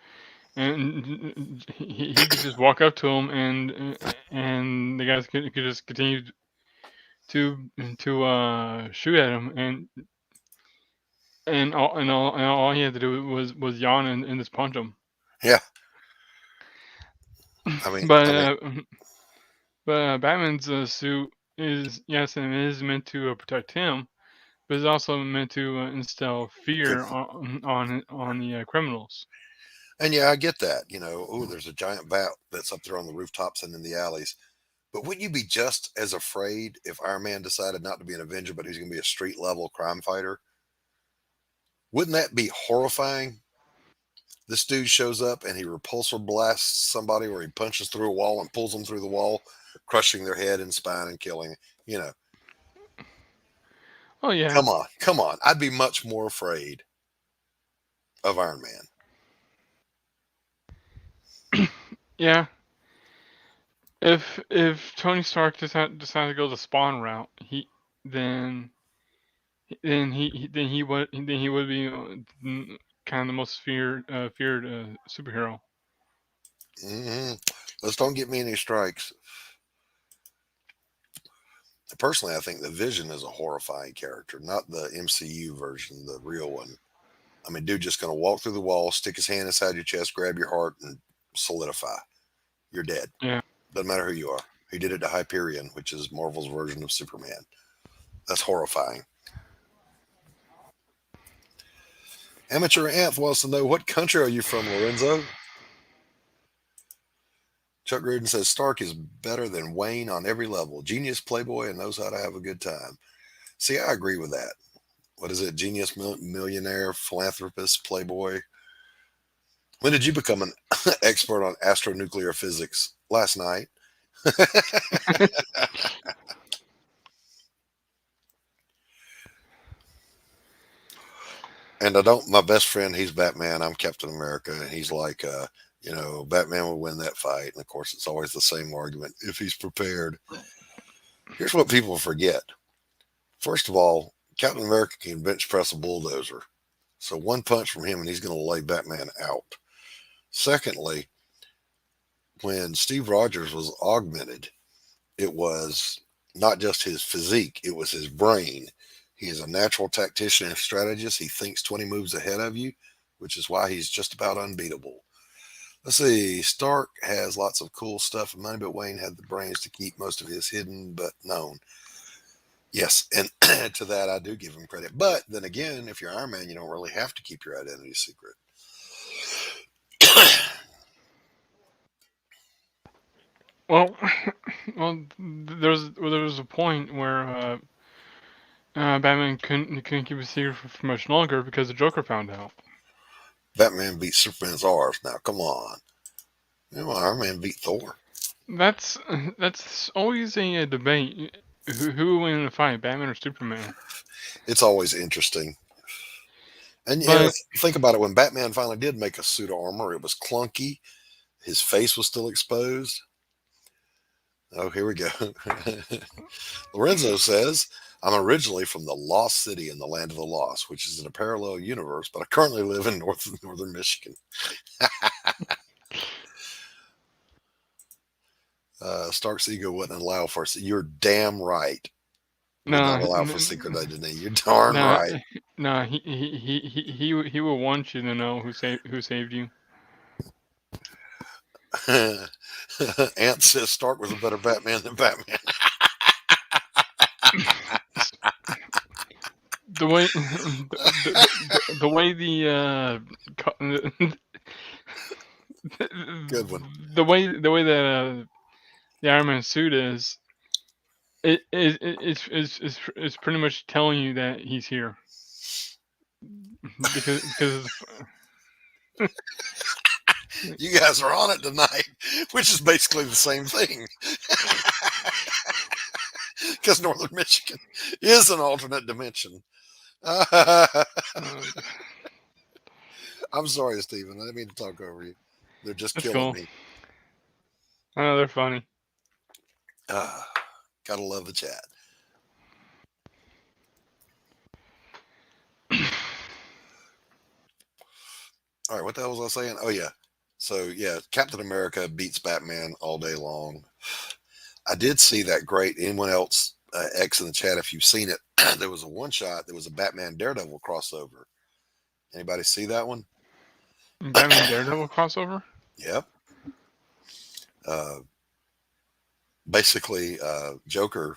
and he could just walk up to him, and the guys could just continue to shoot at him, and all he had to do was yawn and just punch him. Yeah. I mean, But I mean, Batman's suit is, yes, and it is meant to protect him, but it's also meant to instill fear on the criminals. and yeah, I get that. Oh, there's a giant bat that's up there on the rooftops and in the alleys. But wouldn't you be just as afraid if Iron Man decided not to be an Avenger, but he's going to be a street level crime fighter? Wouldn't that be horrifying? This dude shows up and he repulsor blasts somebody, or he punches through a wall and pulls them through the wall, crushing their head and spine and killing. You know, Oh yeah, come on, come on. I'd be much more afraid of Iron Man. yeah. If Tony Stark decided to go the Spawn route, then then he would be kind of the most feared superhero. Hmm. Let's don't get me any strikes. Personally, I think the Vision is a horrifying character, not the MCU version, the real one. I mean, dude, just gonna walk through the wall, stick his hand inside your chest, grab your heart, and solidify. You're dead. Yeah. Doesn't matter who you are. He did it to Hyperion, which is Marvel's version of Superman. That's horrifying. Amateur Anth wants to know, what country are you from, Lorenzo? Chuck Gruden says Stark is better than Wayne on every level. Genius, playboy, and knows how to have a good time. See, I agree with that. What is it? Genius, millionaire, philanthropist, playboy. When did you become an expert on astronuclear physics? Last night. And I don't, my best friend, he's Batman. I'm Captain America. And he's like, Batman will win that fight. And of course, it's always the same argument if he's prepared. Here's what people forget. First of all, Captain America can bench press a bulldozer. So one punch from him and he's going to lay Batman out. Secondly, when Steve Rogers was augmented, it was not just his physique, it was his brain. He is a natural tactician and strategist. He thinks 20 moves ahead of you, which is why he's just about unbeatable. Let's see. Stark has lots of cool stuff and money, but Wayne had the brains to keep most of his hidden but known. Yes, and to that I do give him credit. But then again, if you're Iron Man, you don't really have to keep your identity secret. Well, there was a point where Batman couldn't keep a secret for much longer because the Joker found out. Batman beat Superman's arse. Now, come on. Iron Man beat Thor. That's always a debate. Who would win in a fight, Batman or Superman? It's always interesting. And But think about it. When Batman finally did make a suit of armor, it was clunky. His face was still exposed. Oh, here we go. Lorenzo says, I'm originally from the Lost City in the Land of the Lost, which is in a parallel universe, but I currently live in northern Michigan. Stark's ego wouldn't allow for it. You're damn right. Would not allow for secret identity. You're darn right. No, he will want you to know who saved you. Ant says Stark was a better Batman than Batman. The way the way Good one. The way that the Iron Man suit is, it's pretty much telling you that he's here. Because you guys are on it tonight, which is basically the same thing. Because northern Michigan is an alternate dimension. I'm sorry, Stephen. I didn't mean to talk over you. They're just killing me. I know, they're funny. Gotta love the chat. All right, what the hell was I saying? Oh, yeah. So, yeah, Captain America beats Batman all day long. I did see that great. Anyone else, X in the chat, if you've seen it, there was a one shot. There was a Batman Daredevil crossover. Anybody see that one? Batman Daredevil crossover? Yep. Basically, Joker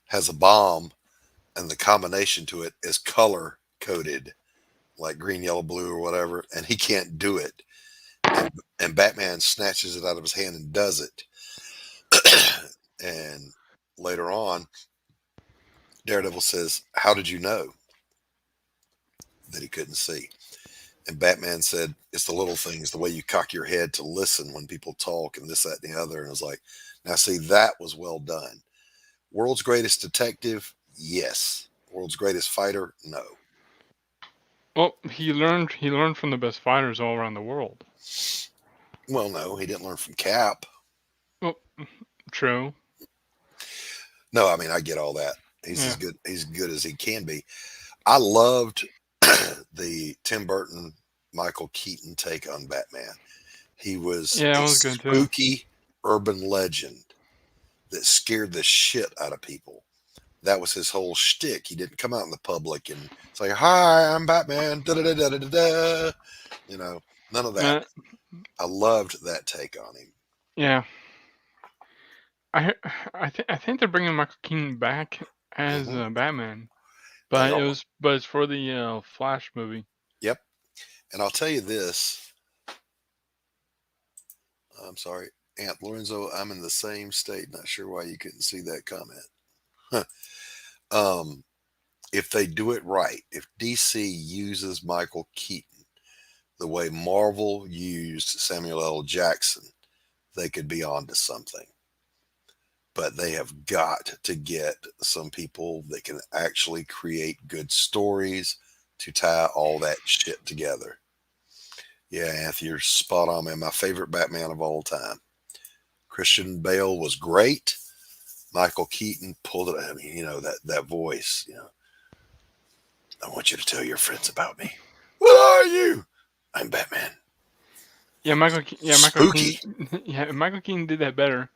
has a bomb, and the combination to it is color coded, like green, yellow, blue, or whatever, and he can't do it. And Batman snatches it out of his hand and does it. And later on, Daredevil says, "How did you know that he couldn't see?" And Batman said, "It's the little things, the way you cock your head to listen when people talk and this, that, and the other." And I was like, now see, that was well done. World's greatest detective, yes. World's greatest fighter, no. Well, he learned from the best fighters all around the world. Well, no, he didn't learn from Cap. Well, true. No, I mean, I get all that. He's Yeah. as good. He's good as he can be. I loved the Tim Burton, Michael Keaton take on Batman. He was Yeah, a that was good too. spooky urban legend that scared the shit out of people. That was his whole shtick. He didn't come out in the public and say, "Hi, I'm Batman." Da da da da da da. You know, none of that. Uh, I loved that take on him. yeah. I think they're bringing Michael Keaton back as Hmm. Batman, They but are. it's for the Flash movie. Yep. And I'll tell you this. I'm sorry, Aunt Lorenzo. I'm in the same state. Not sure why you couldn't see that comment. um, if they do it right, if DC uses Michael Keaton the way Marvel used Samuel L. Jackson, they could be onto something. But they have got to get some people that can actually create good stories to tie all that shit together. Yeah, Anthony, you're spot on, man. My favorite Batman of all time. Christian Bale was great. Michael Keaton pulled it. I mean, that voice. I want you to tell your friends about me. What are you? I'm Batman. Yeah, Michael Spooky. Keaton. Yeah, Michael Keaton did that better.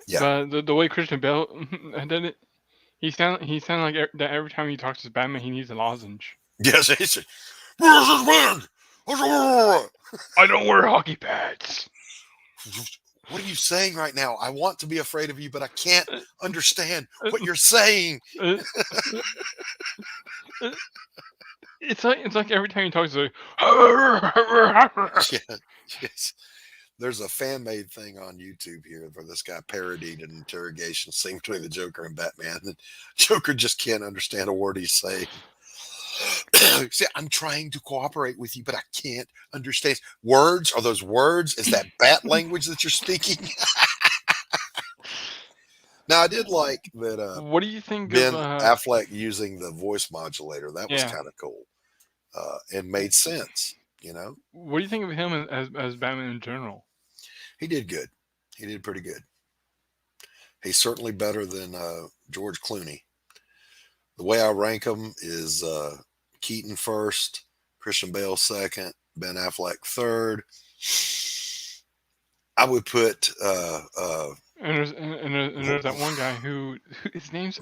Yeah. But the way Christian Bale did it, he sound like that every time he talks to Batman, he needs a lozenge. Yes, he said, "Where's his man? I don't wear hockey pads. What are you saying right now? I want to be afraid of you, but I can't Uh, understand uh, what you're saying." uh, uh, it's like every time he talks, like, Yeah, yes. There's a fan made thing on YouTube here where this guy parodied an interrogation scene between the Joker and Batman. And Joker just can't understand a word he's saying. See, I'm trying to cooperate with you, but I can't understand. Words? Are those words? Is that bat language that you're speaking? Now, I did like that What do you think of? Ben Affleck using the voice modulator. That was Yeah. kind of cool and made sense. What do you think of him as Batman in general? He did good. He did pretty good. He's certainly better than George Clooney. The way I rank them is Keaton first, Christian Bale second, Ben Affleck third. I would put And there's that one guy who his name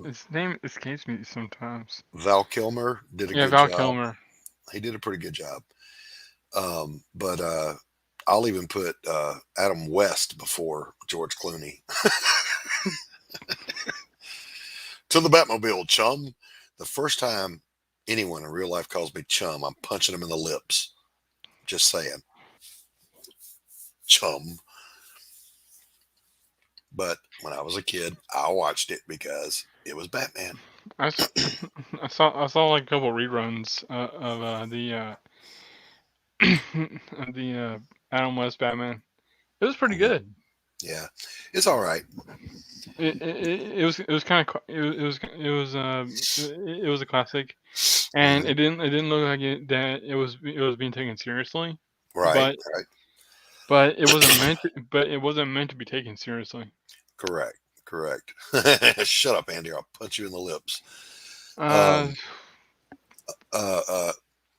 escapes me sometimes. Val Kilmer did a Yeah, good Val job. Kilmer. He did a pretty good job. But I'll even put Adam West before George Clooney. To the Batmobile, chum. The first time anyone in real life calls me chum, I'm punching them in the lips. Just saying. Chum. But when I was a kid, I watched it because it was Batman. I saw, I saw like a couple reruns of the Adam West Batman. It was pretty good. Yeah, it's all right. It was kind of it was a classic, and Mhm. it didn't look like it was being taken seriously, Right, but right. but it wasn't meant to be taken seriously. Correct, correct. Shut up, Andy. I'll punch you in the lips. Uh, Um,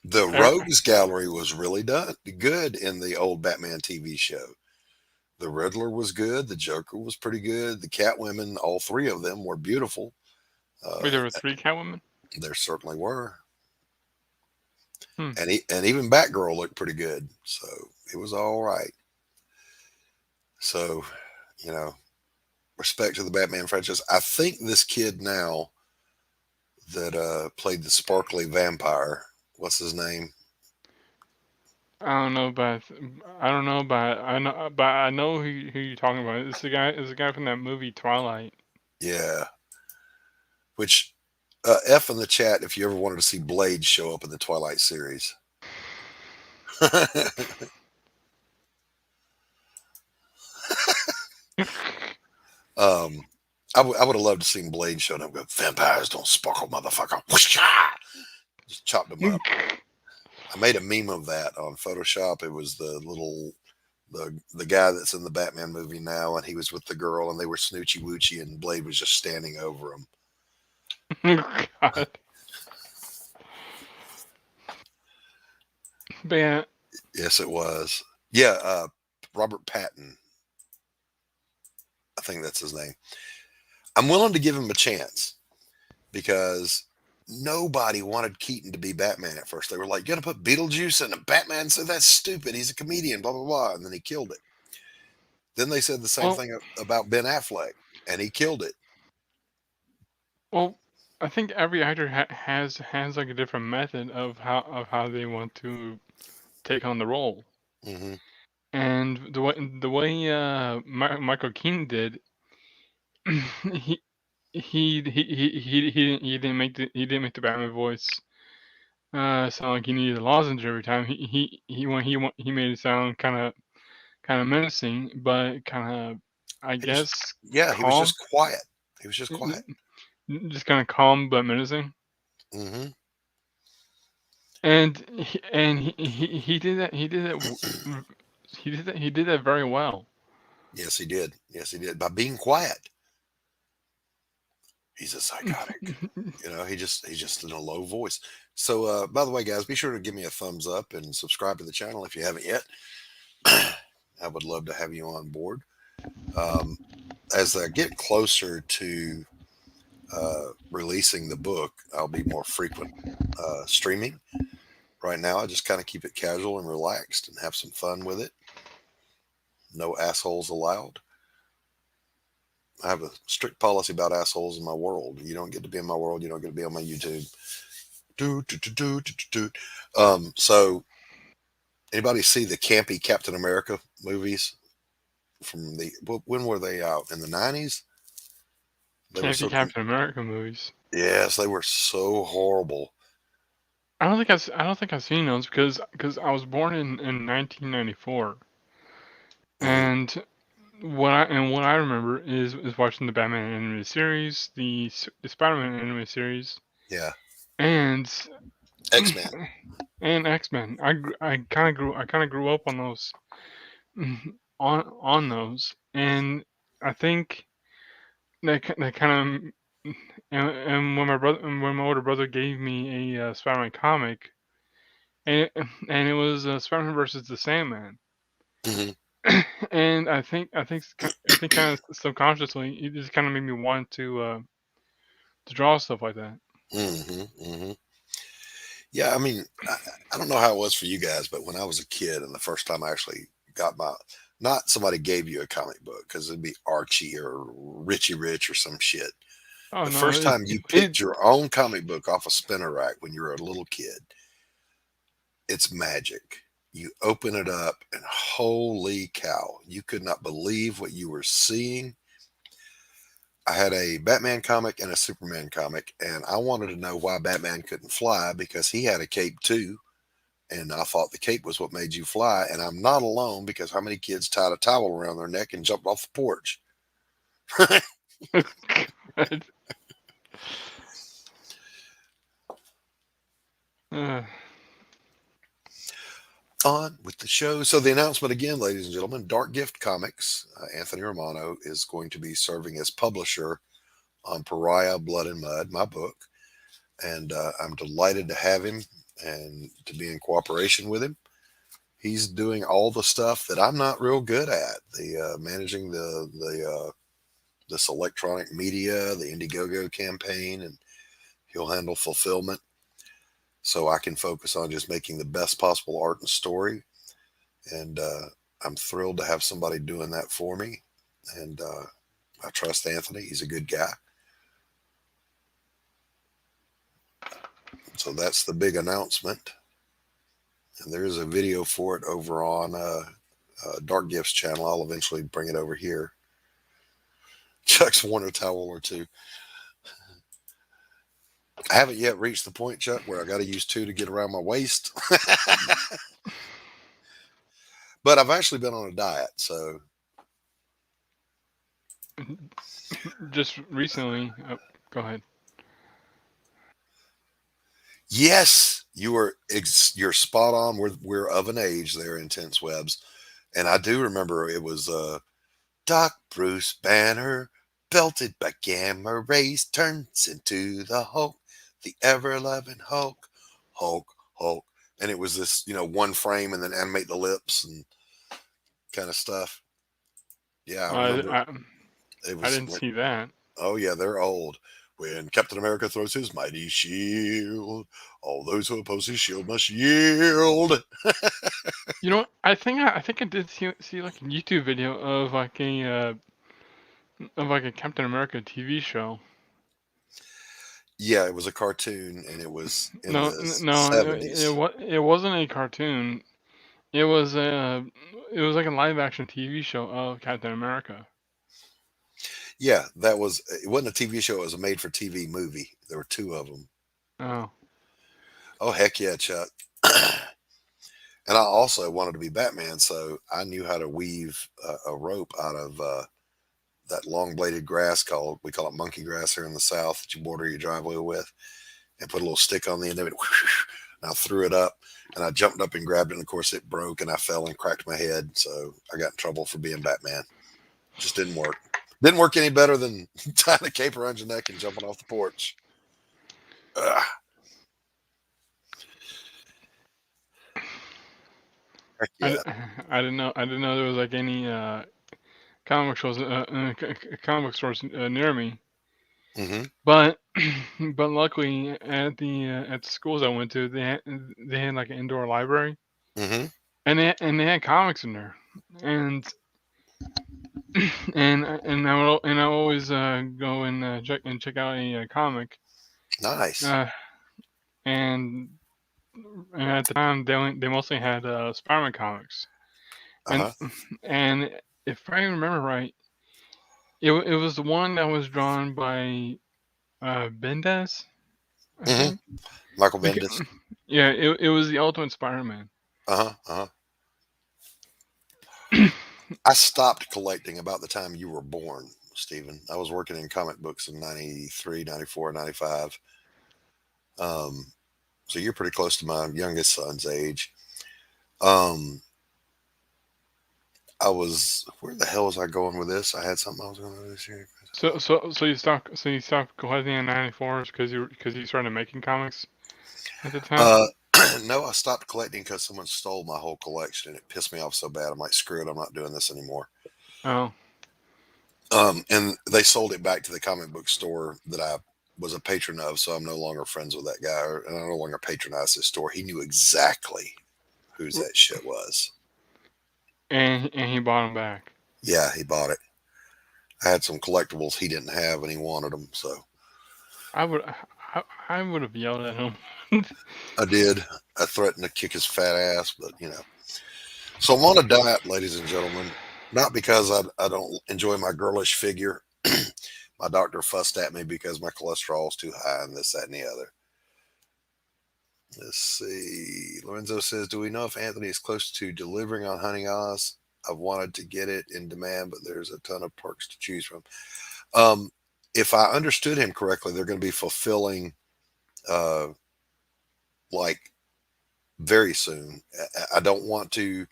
the er, Rogues Gallery was really good in the old Batman TV show. The Riddler was good. The Joker was pretty good. The Catwomen, all three of them, were beautiful. wait, Uh, there were 3 Catwomen. there certainly were, Hmm. and even Batgirl looked pretty good. So it was all right. So, you know, respect to the Batman franchise. I think this kid now that played the sparkly vampire, what's his name? I don't know, but I know who you're talking about. It's the guy from that movie Twilight. Yeah. Which F in the chat if you ever wanted to see Blade show up in the Twilight series. um, I would have loved to see Blade show up and go, "Vampires don't sparkle, motherfucker." Whoosh-ah! Just chopped them up. I made a meme of that on Photoshop. It was the guy that's in the Batman movie now, and he was with the girl, and they were snoochy woochy, and Blade was just standing over him. God. But yeah, Yes, it was. Yeah, Robert Patton. I think that's his name. I'm willing to give him a chance because nobody wanted Keaton to be Batman at first. They were like, "You got to put Beetlejuice in a Batman." So that's stupid. He's a comedian. Blah blah blah. And then he killed it. Then they said the same well, thing about Ben Affleck, and he killed it. well, I think every actor has like a different method of how they want to take on the role. Hmm. And the way Michael Keaton did, he he didn't make the Batman voice sound like he needed a lozenge every time. He made it sound kind of menacing, but kind of, I He was, guess, yeah, he was calm. just quiet. He was just quiet. Just kind of calm but menacing. Hmm. And he did that. He did that very well. Yes, he did. Yes, he did. By being quiet, he's a psychotic. He's just in a low voice. So, by the way, guys, be sure to give me a thumbs up and subscribe to the channel if you haven't yet. I would love to have you on board. Um, as I get closer to releasing the book, I'll be more frequent streaming. Right now, I just kind of keep it casual and relaxed and have some fun with it. No assholes allowed. I have a strict policy about assholes in my world. You don't get to be in my world. You don't get to be on my YouTube. Do, do, do, do, do, do, do. So anybody see the campy Captain America movies from when were they out? In the 90s? They were Can't see so, Captain America movies. yes, they were so horrible. I don't think I've seen those because I was born in 1994, Hmm. and what I remember is watching the Batman animated series, the Spider-Man animated series, Yeah. and X-Men. and X-Men. I kind of grew up on those on those, and I think that kind of, and when my older brother gave me a Spider-Man comic, and it was Spider-Man versus the Sandman. Hmm. And I think kind of subconsciously it just kind of made me want to draw stuff like that. Hmm. Hmm. Yeah, I mean, I don't know how it was for you guys, but when I was a kid and the first time I actually got not somebody gave you a comic book because it'd be Archie or Richie Rich or some shit. Oh The no, first time you it picked your own comic book off a spinner rack when you were a little kid, it's magic. You open it up and holy cow, you could not believe what you were seeing. I had a Batman comic and a Superman comic, and I wanted to know why Batman couldn't fly because he had a cape too. And I thought the cape was what made you fly. And I'm not alone because how many kids tied a towel around their neck and jumped off the porch? uh, On with the show. So the announcement again, ladies and gentlemen, Dark Gift Comics, Anthony Romano is going to be serving as publisher on Pariah, Blood and Mud, my book. And I'm delighted to have him and to be in cooperation with him. He's doing all the stuff that I'm not real good at. The managing this electronic media, the Indiegogo campaign, and he'll handle fulfillment. So I can focus on just making the best possible art and story. And I'm thrilled to have somebody doing that for me. And I trust Anthony. He's a good guy. So that's the big announcement. And there's a video for it over on Dark Gifts channel. I'll eventually bring it over here. Chuck's worn a towel or two. I haven't yet reached the point, Chuck, where I got to use two to get around my waist. But I've actually been on a diet, so just recently. Oh, go ahead. yes, you're spot on. We're of an age there, Intense Webs, and I do remember it was Doc Bruce Banner belted by gamma rays, turns into the Hulk, the ever-loving Hulk, Hulk, Hulk. And it was this, one frame and then animate the lips and kind of stuff. Yeah, I I, remember I it I was. didn't see that. Oh yeah, they're old. When Captain America throws his mighty shield, all those who oppose his shield must yield. You know, what? I think I did see like a YouTube video of like a Captain America TV show. Yeah, it was a cartoon, and it was in No, the no, '70s. it wasn't a cartoon. It was it was like a live action TV show of Captain America. Yeah, that was. It wasn't a TV show; it was a made-for-TV movie. There were two of them. Oh, Oh heck yeah, Chuck! And I also wanted to be Batman, so I knew how to weave a rope out of that long-bladed grass called we call it monkey grass here in the South that you border your driveway with, and put a little stick on the end of it. And I threw it up, and I jumped up and grabbed it. And of course, it broke, and I fell and cracked my head. So I got in trouble for being Batman. Just didn't work. Didn't work any better than tying a cape around your neck and jumping off the porch. Ugh. Heck I, yeah. d- I didn't know there was like any comic book shows comic book stores near me. Hmm. But but luckily at the schools I went to they had like an indoor library Hmm. and they had comics in there and and I always go and check out a comic Nice. uh, and and at the time they mostly had Spider-Man comics and Uh-huh. and if I remember right it was the one that was drawn by Bendis I Hmm. think. Michael Beca- Bendis. yeah, it was the Ultimate Spider-Man. Uh-huh. Uh-huh. I stopped collecting about the time you were born, Stephen. I was working in comic books in 93, 94, 95. So you're pretty close to my youngest son's age. Um, where the hell was I going with this? I had something I was going to do this year. So you stopped collecting in '94 because you started making comics at the time. Uh, no, I stopped collecting because someone stole my whole collection and it pissed me off so bad. I'm like, screw it, I'm not doing this anymore. Oh, And they sold it back to the comic book store that I was a patron of, so I'm no longer friends with that guy, and I no longer patronize his store. He knew exactly whose that shit was. and he bought them back. Yeah, he bought it. I had some collectibles he didn't have, and he wanted them, so I would I would have yelled at him. I did. I threatened to kick his fat ass, but So I'm on a diet, ladies and gentlemen, not because I don't enjoy my girlish figure. My doctor fussed at me because my cholesterol is too high and this, that, and the other. Let's see. Lorenzo says, do we know if Anthony is close to delivering on Honey Oz? I've wanted to get it in demand, but there's a ton of perks to choose from. If I understood him correctly, they're going to be fulfilling like very soon. I don't want to,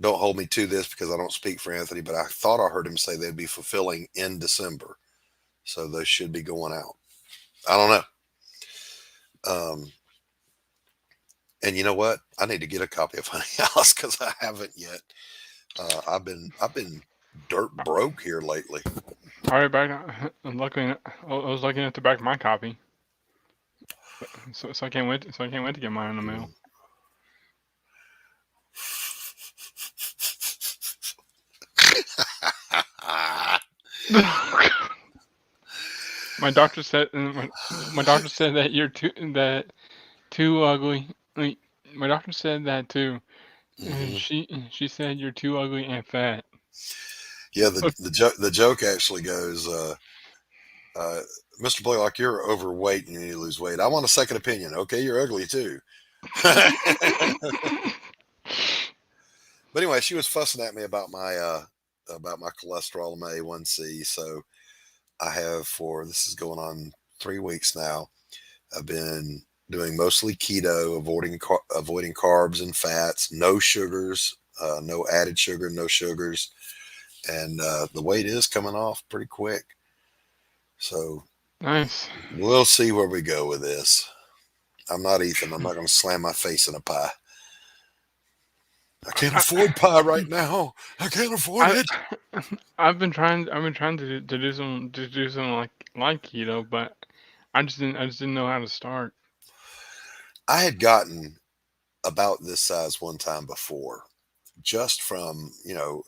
don't hold me to this because I don't speak for Anthony, but I thought I heard him say they'd be fulfilling in December. So those should be going out. I don't know. And you know what? I need to get a copy of Honey Alice because I haven't yet. I've been dirt broke here lately. All right, back. Luckily, I was lucky enough to back my copy. So I can't wait. So I can't wait to get mine in the mail. My doctor said that you're too ugly. Wait, my doctor said that too. Mhm. She said you're too ugly and fat. Yeah, the joke actually goes, Mr. Blaylock, you're overweight and you need to lose weight. I want a second opinion. Okay, you're ugly too. But anyway, she was fussing at me about my cholesterol and my A1C. So I have this is going on 3 weeks now. I've been doing mostly keto, avoiding carbs and fats, no sugars, no added sugar, no sugars, and the weight is coming off pretty quick. So Nice. we'll see where we go with this. I'm not Ethan. I'm not going to slam my face in a pie. I can't I, afford pie right now. I can't afford I it. I've been trying to do some like keto, but I just didn't know how to start. I had gotten about this size one time before, just from,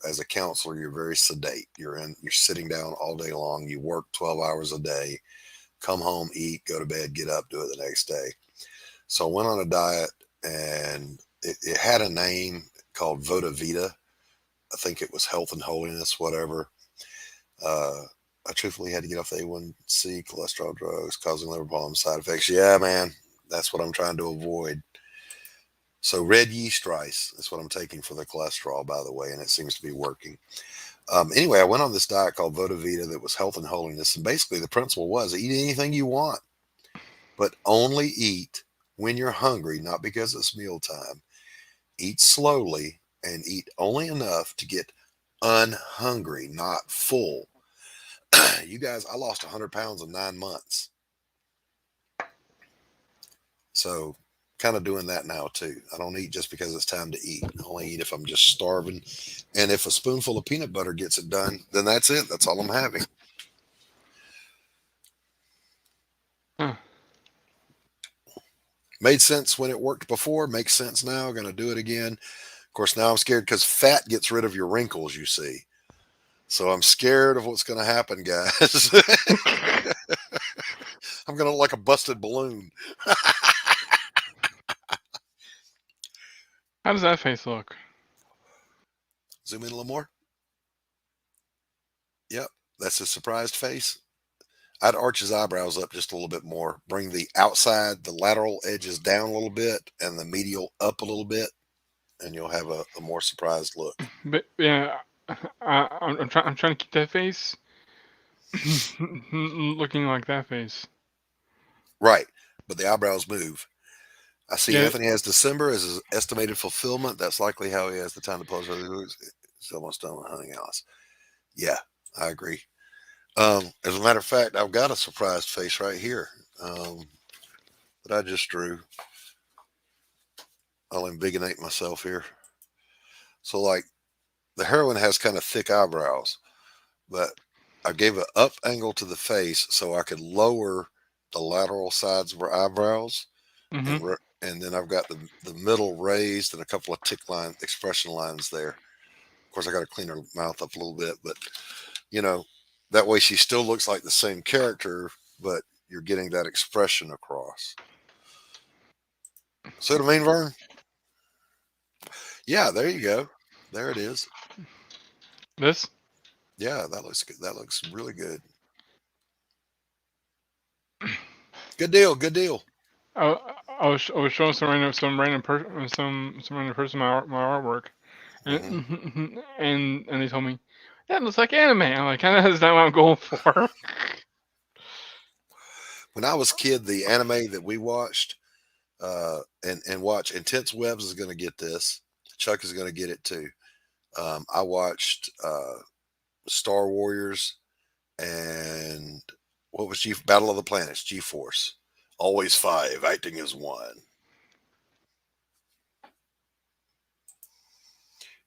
as a counselor, you're very sedate. You're sitting down all day long. You work 12 hours a day, come home, eat, go to bed, get up, do it the next day. So I went on a diet, and it had a name called Vota Vita. I think it was health and holiness, whatever. Uh, I truthfully had to get off the A1C, cholesterol drugs, causing liver problems, side effects. Yeah, man, that's what I'm trying to avoid. So red yeast rice is what I'm taking for the cholesterol, by the way, and it seems to be working. Anyway, I went on this diet called Vota Vita that was health and holiness, and basically the principle was eat anything you want, but only eat when you're hungry, not because it's mealtime. Eat slowly and eat only enough to get unhungry, not full. You guys, I lost 100 pounds in 9 months. So, kind of doing that now too. I don't eat just because it's time to eat. I only eat if I'm just starving. And if a spoonful of peanut butter gets it done, then that's it. That's all I'm having. Huh. Made sense when it worked before, makes sense now. Going to do it again. Of course, now I'm scared because fat gets rid of your wrinkles, you see. So I'm scared of what's going to happen, guys. I'm going to look like a busted balloon. How does that face look? Zoom in a little more. Yep, that's his surprised face. I'd arch his eyebrows up just a little bit more. Bring the outside, the lateral edges down a little bit, and the medial up a little bit, and you'll have a more surprised look. But yeah, I'm trying to keep that face looking like that face. Right, but the eyebrows move. I see Yeah. Anthony has December as his estimated fulfillment. That's likely how he has the time to post. He's almost done with hunting Alice. Yeah, I agree. As a matter of fact, I've got a surprised face right here that I just drew. I'll invigonate myself here. So, like, the heroine has kind of thick eyebrows, but I gave an up angle to the face so I could lower the lateral sides of her eyebrows, Hmm. and then I've got the middle raised and a couple of tick line expression lines there. Of course, I got to clean her mouth up a little bit, but you know, that way she still looks like the same character, but you're getting that expression across. See what I mean, Vern? Yeah, there you go. There it is. This. Yeah, that looks good. That looks really good. Good deal. Good deal. I was showing some random person my artwork, Hmm. and they told me that looks like anime. I'm like, that's not what I'm going for. When I was a kid, the anime that we watched and watch Intense Webs is going to get this. Chuck is going to get it too. I watched Star Warriors and what was Battle of the Planets, G Force. Always five, acting as one.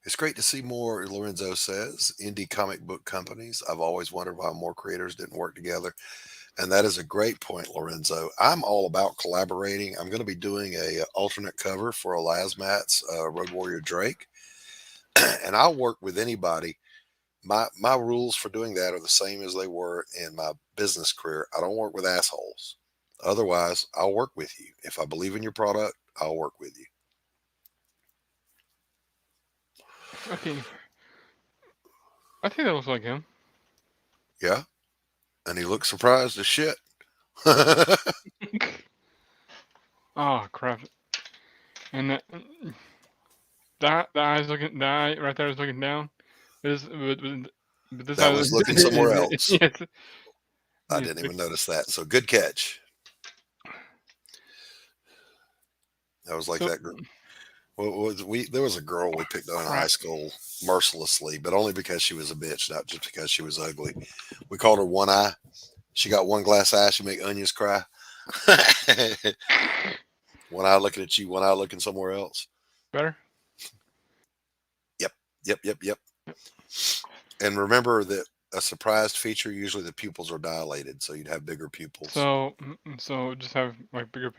It's great to see more, Lorenzo says, indie comic book companies. I've always wondered why more creators didn't work together. And that is a great point, Lorenzo. I'm all about collaborating. I'm going to be doing a alternate cover for Elasmat's Road Warrior Drake. And I'll work with anybody. My rules for doing that are the same as they were in my business career. I don't work with assholes. Otherwise, I'll work with you. If I believe in your product, I'll work with you. Okay, I think that looks like him. Yeah. And he looks surprised as shit. That Oh crap! And that eye's looking. That eye right there is looking down. But this eye. was looking somewhere else. Yes. I Yes. didn't even notice that. So good catch. That was like So that group. There was a girl we picked on in high Crap. school mercilessly, but only because she was a bitch, not just because she was ugly. We called her One Eye. She got one glass eye. She make onions cry. One eye looking at you, one eye looking somewhere else. Better? Yep, yep. And remember that a surprised feature, usually the pupils are dilated, so you'd have bigger pupils. So just have like bigger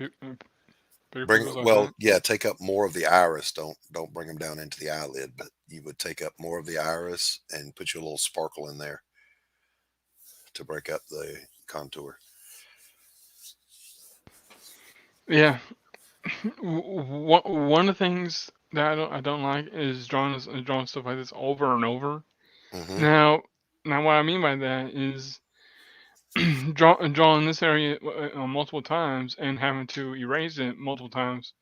Bring pupils like well, that. yeah, take up more of the iris. Don't bring them down into the eyelid, but you would take up more of the iris and put you a little sparkle in there to break up the contour. Yeah. One of the things that I don't like is drawing stuff like this over and over. Hmm. Now what I mean by that is drawing this area multiple times and having to erase it multiple times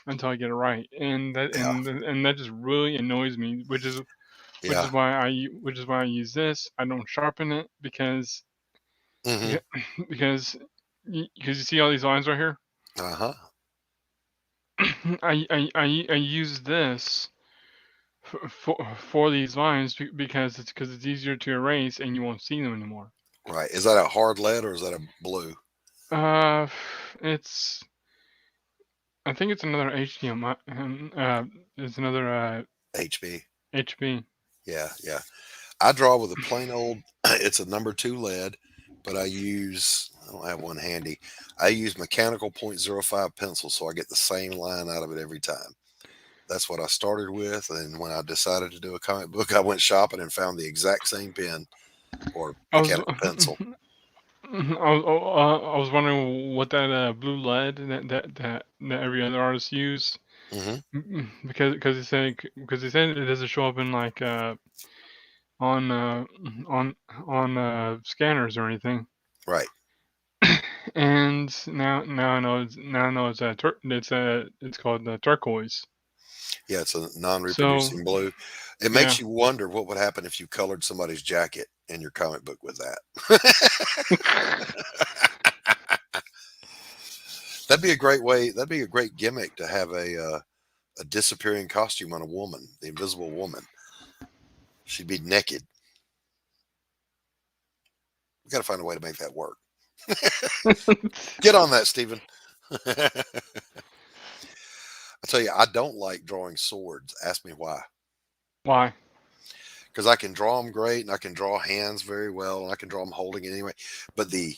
until I get it right, and Yeah, that just really annoys me. Which yeah. is why I use this. I don't sharpen it Hmm. because you see all these lines right here. Uh huh. I use this for these lines because it's easier to erase and you won't see them anymore. Right. Is that a hard lead or is that a blue? Uh, it's I think it's another HDMI. It's another HB. HB. Yeah. I draw with a plain old. It's a number two lead, but I don't have one handy. I use mechanical .05 pencil, so I get the same line out of it every time. That's what I started with, and when I decided to do a comic book, I went shopping and found the exact same pen or I was mechanical pencil. I was wondering what that blue lead that every other artist used. Hmm. Because he said it doesn't show up in like on uh, on scanners or anything. Right. And now I know it's called turquoise. Yeah, it's a So non-reproducing blue. It yeah. makes you wonder what would happen if you colored somebody's jacket in your comic book with that. That'd be a great way. That'd be a great gimmick to have a disappearing costume on a woman, the Invisible Woman. She'd be naked. We got to find a way to make that work. Get on that, Stephen. I tell you, I don't like drawing swords. Ask me why. Why? Because I can draw them great, and I can draw hands very well, and I can draw them holding it anyway. But the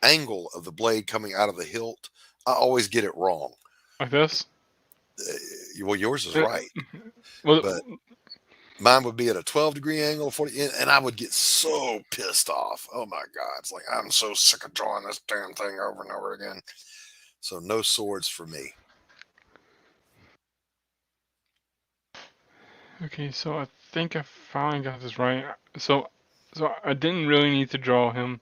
angle of the blade coming out of the hilt, I always get it wrong. Like this? Well, yours is Uh, right, well, but mine would be at a 12-degree angle, 40, and I would get so pissed off. Oh my God. It's like, I'm so sick of drawing this damn thing over and over again. So, no swords for me. okay, so I think I finally got this right. So I didn't really need to draw him,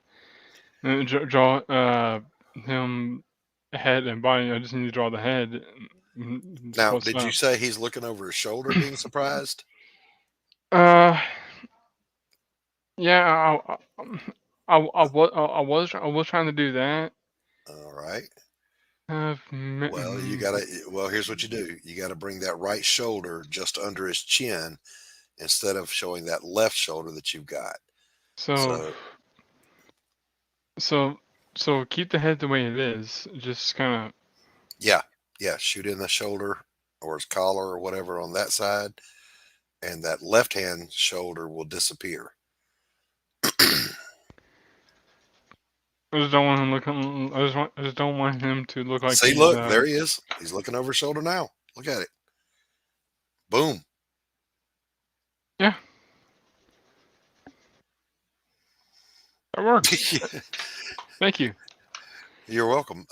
draw him head and body. I just need to draw the head. Just Now, what's did you up? say he's looking over his shoulder being surprised? Uh, yeah, I was trying to do that. All right. Uh, Well, here's what you do. You got to bring that right shoulder just under his chin instead of showing that left shoulder that you've got. so So, so so keep the head the way it is. Just kind of yeah, shoot in the shoulder or his collar or whatever on that side, and that left hand shoulder will disappear. I just don't want him looking. I just don't want him to look like See, he's look, there he is. He's looking over his shoulder now. Look at it. Boom. yeah. That worked. Thank you. You're welcome.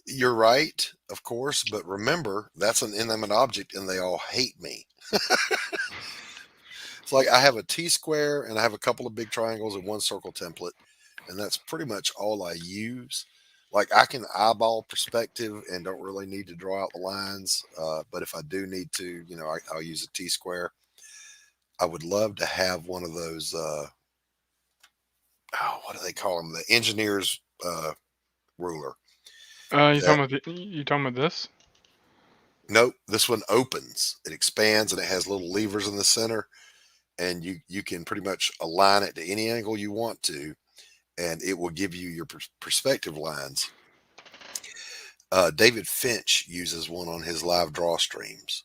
You're right, of course, but remember that's an inanimate object, and they all hate me. It's like I have a T square and I have a couple of big triangles and one circle template, and that's pretty much all I use. Like I can eyeball perspective and don't really need to draw out the lines, but if I do need to, I'll use a T square. I would love to have one of those. What do they call them? The engineer's ruler. You That talking about this? Nope, this one opens. It expands and it has little levers in the center, and you can pretty much align it to any angle you want to, and it will give you your perspective lines. David Finch uses one on his live draw streams,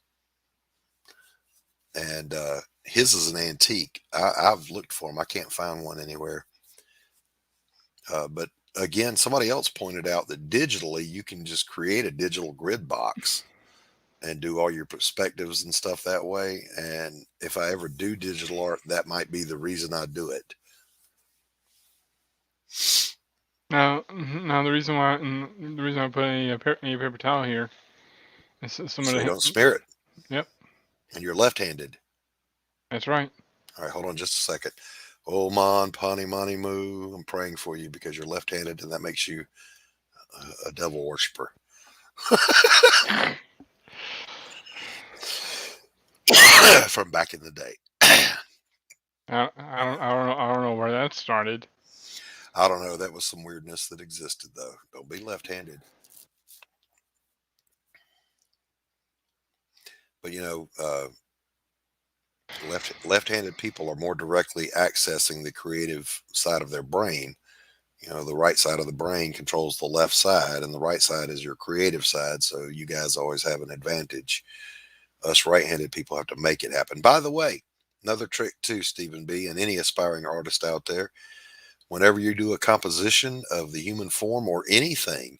and his is an antique. I've looked for them. I can't find one anywhere. But again, somebody else pointed out that digitally you can just create a digital grid box and do all your perspectives and stuff that way. And if I ever do digital art, that might be the reason I do it. Now the reason why I put a paper towel here is some So of you the. don't smear it. Yep, And you're left-handed. that's right. All right, hold on just a second. Oh, man, Pani Mani Moo, I'm praying for you because you're left-handed, and that makes you a devil worshiper. From back in the day. I don't know where that started. I don't know. That was some weirdness that existed, though. Don't be left-handed. But left-handed people are more directly accessing the creative side of their brain. The right side of the brain controls the left side, and the right side is your creative side. So you guys always have an advantage. Us right-handed people have to make it happen. By the way, another trick too, Stephen B, and any aspiring artist out there, whenever you do a composition of the human form or anything,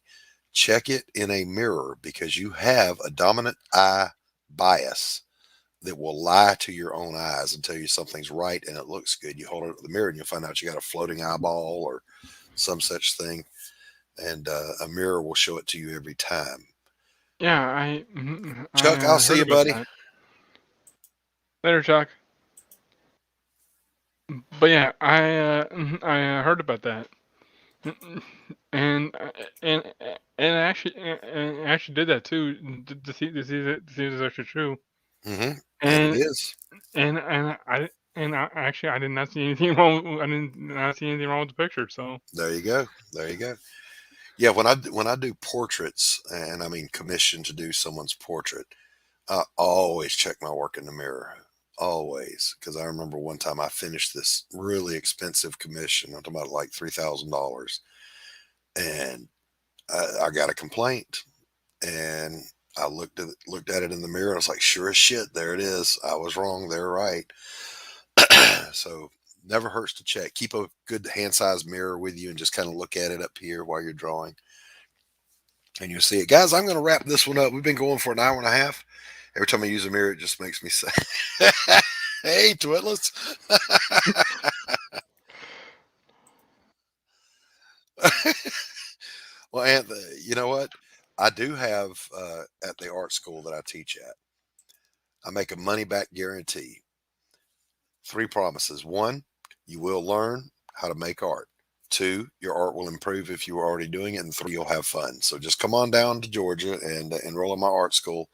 check it in a mirror, because you have a dominant eye bias that will lie to your own eyes and tell you something's right and it looks good. You hold it up to the mirror and you'll find out you got a floating eyeball or some such thing, and a mirror will show it to you every time. Yeah, Chuck, I'll see you, buddy. That. Later, Chuck. But yeah, I heard about that, and and and actually did that too to see if it's actually true. And it is. And I actually I did not see anything wrong. I did not see anything wrong with the picture. So There you go. There you go. Yeah, when I do portraits, and I mean commission to do someone's portrait, I always check my work in the mirror. Always, because I remember one time I finished this really expensive commission. I'm talking about like $3,000, and I got a complaint, and I looked at it in the mirror. And I was like, sure as shit, there it is. I was wrong. They're right. So never hurts to check. Keep a good hand-sized mirror with you and just kind of look at it up here while you're drawing, and you'll see it. Guys, I'm going to wrap this one up. We've been going for an hour and a half. Every time I use a mirror, it just makes me say, hey, Twitless. Well, Anthony, you know what? I do have at the art school that I teach at, I make a money back guarantee. 3 promises. 1, you will learn how to make art. 2, your art will improve if you are already doing it. And 3, you'll have fun. So just come on down to Georgia and enroll in my art school,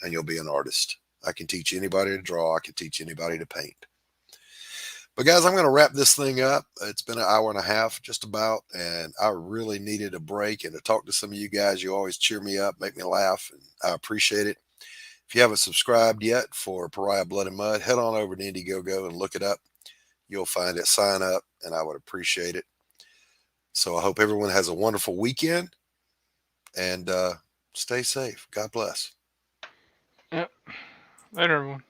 and you'll be an artist. I can teach anybody to draw. I can teach anybody to paint. But guys, I'm going to wrap this thing up. It's been an hour and a half, just about, and I really needed a break and to talk to some of you guys. You always cheer me up, make me laugh, and I appreciate it. If you haven't subscribed yet for Pariah Blood and Mud, head on over to Indiegogo and look it up. You'll find it. Sign up, and I would appreciate it. So I hope everyone has a wonderful weekend, and stay safe. God bless. yep. Later, everyone.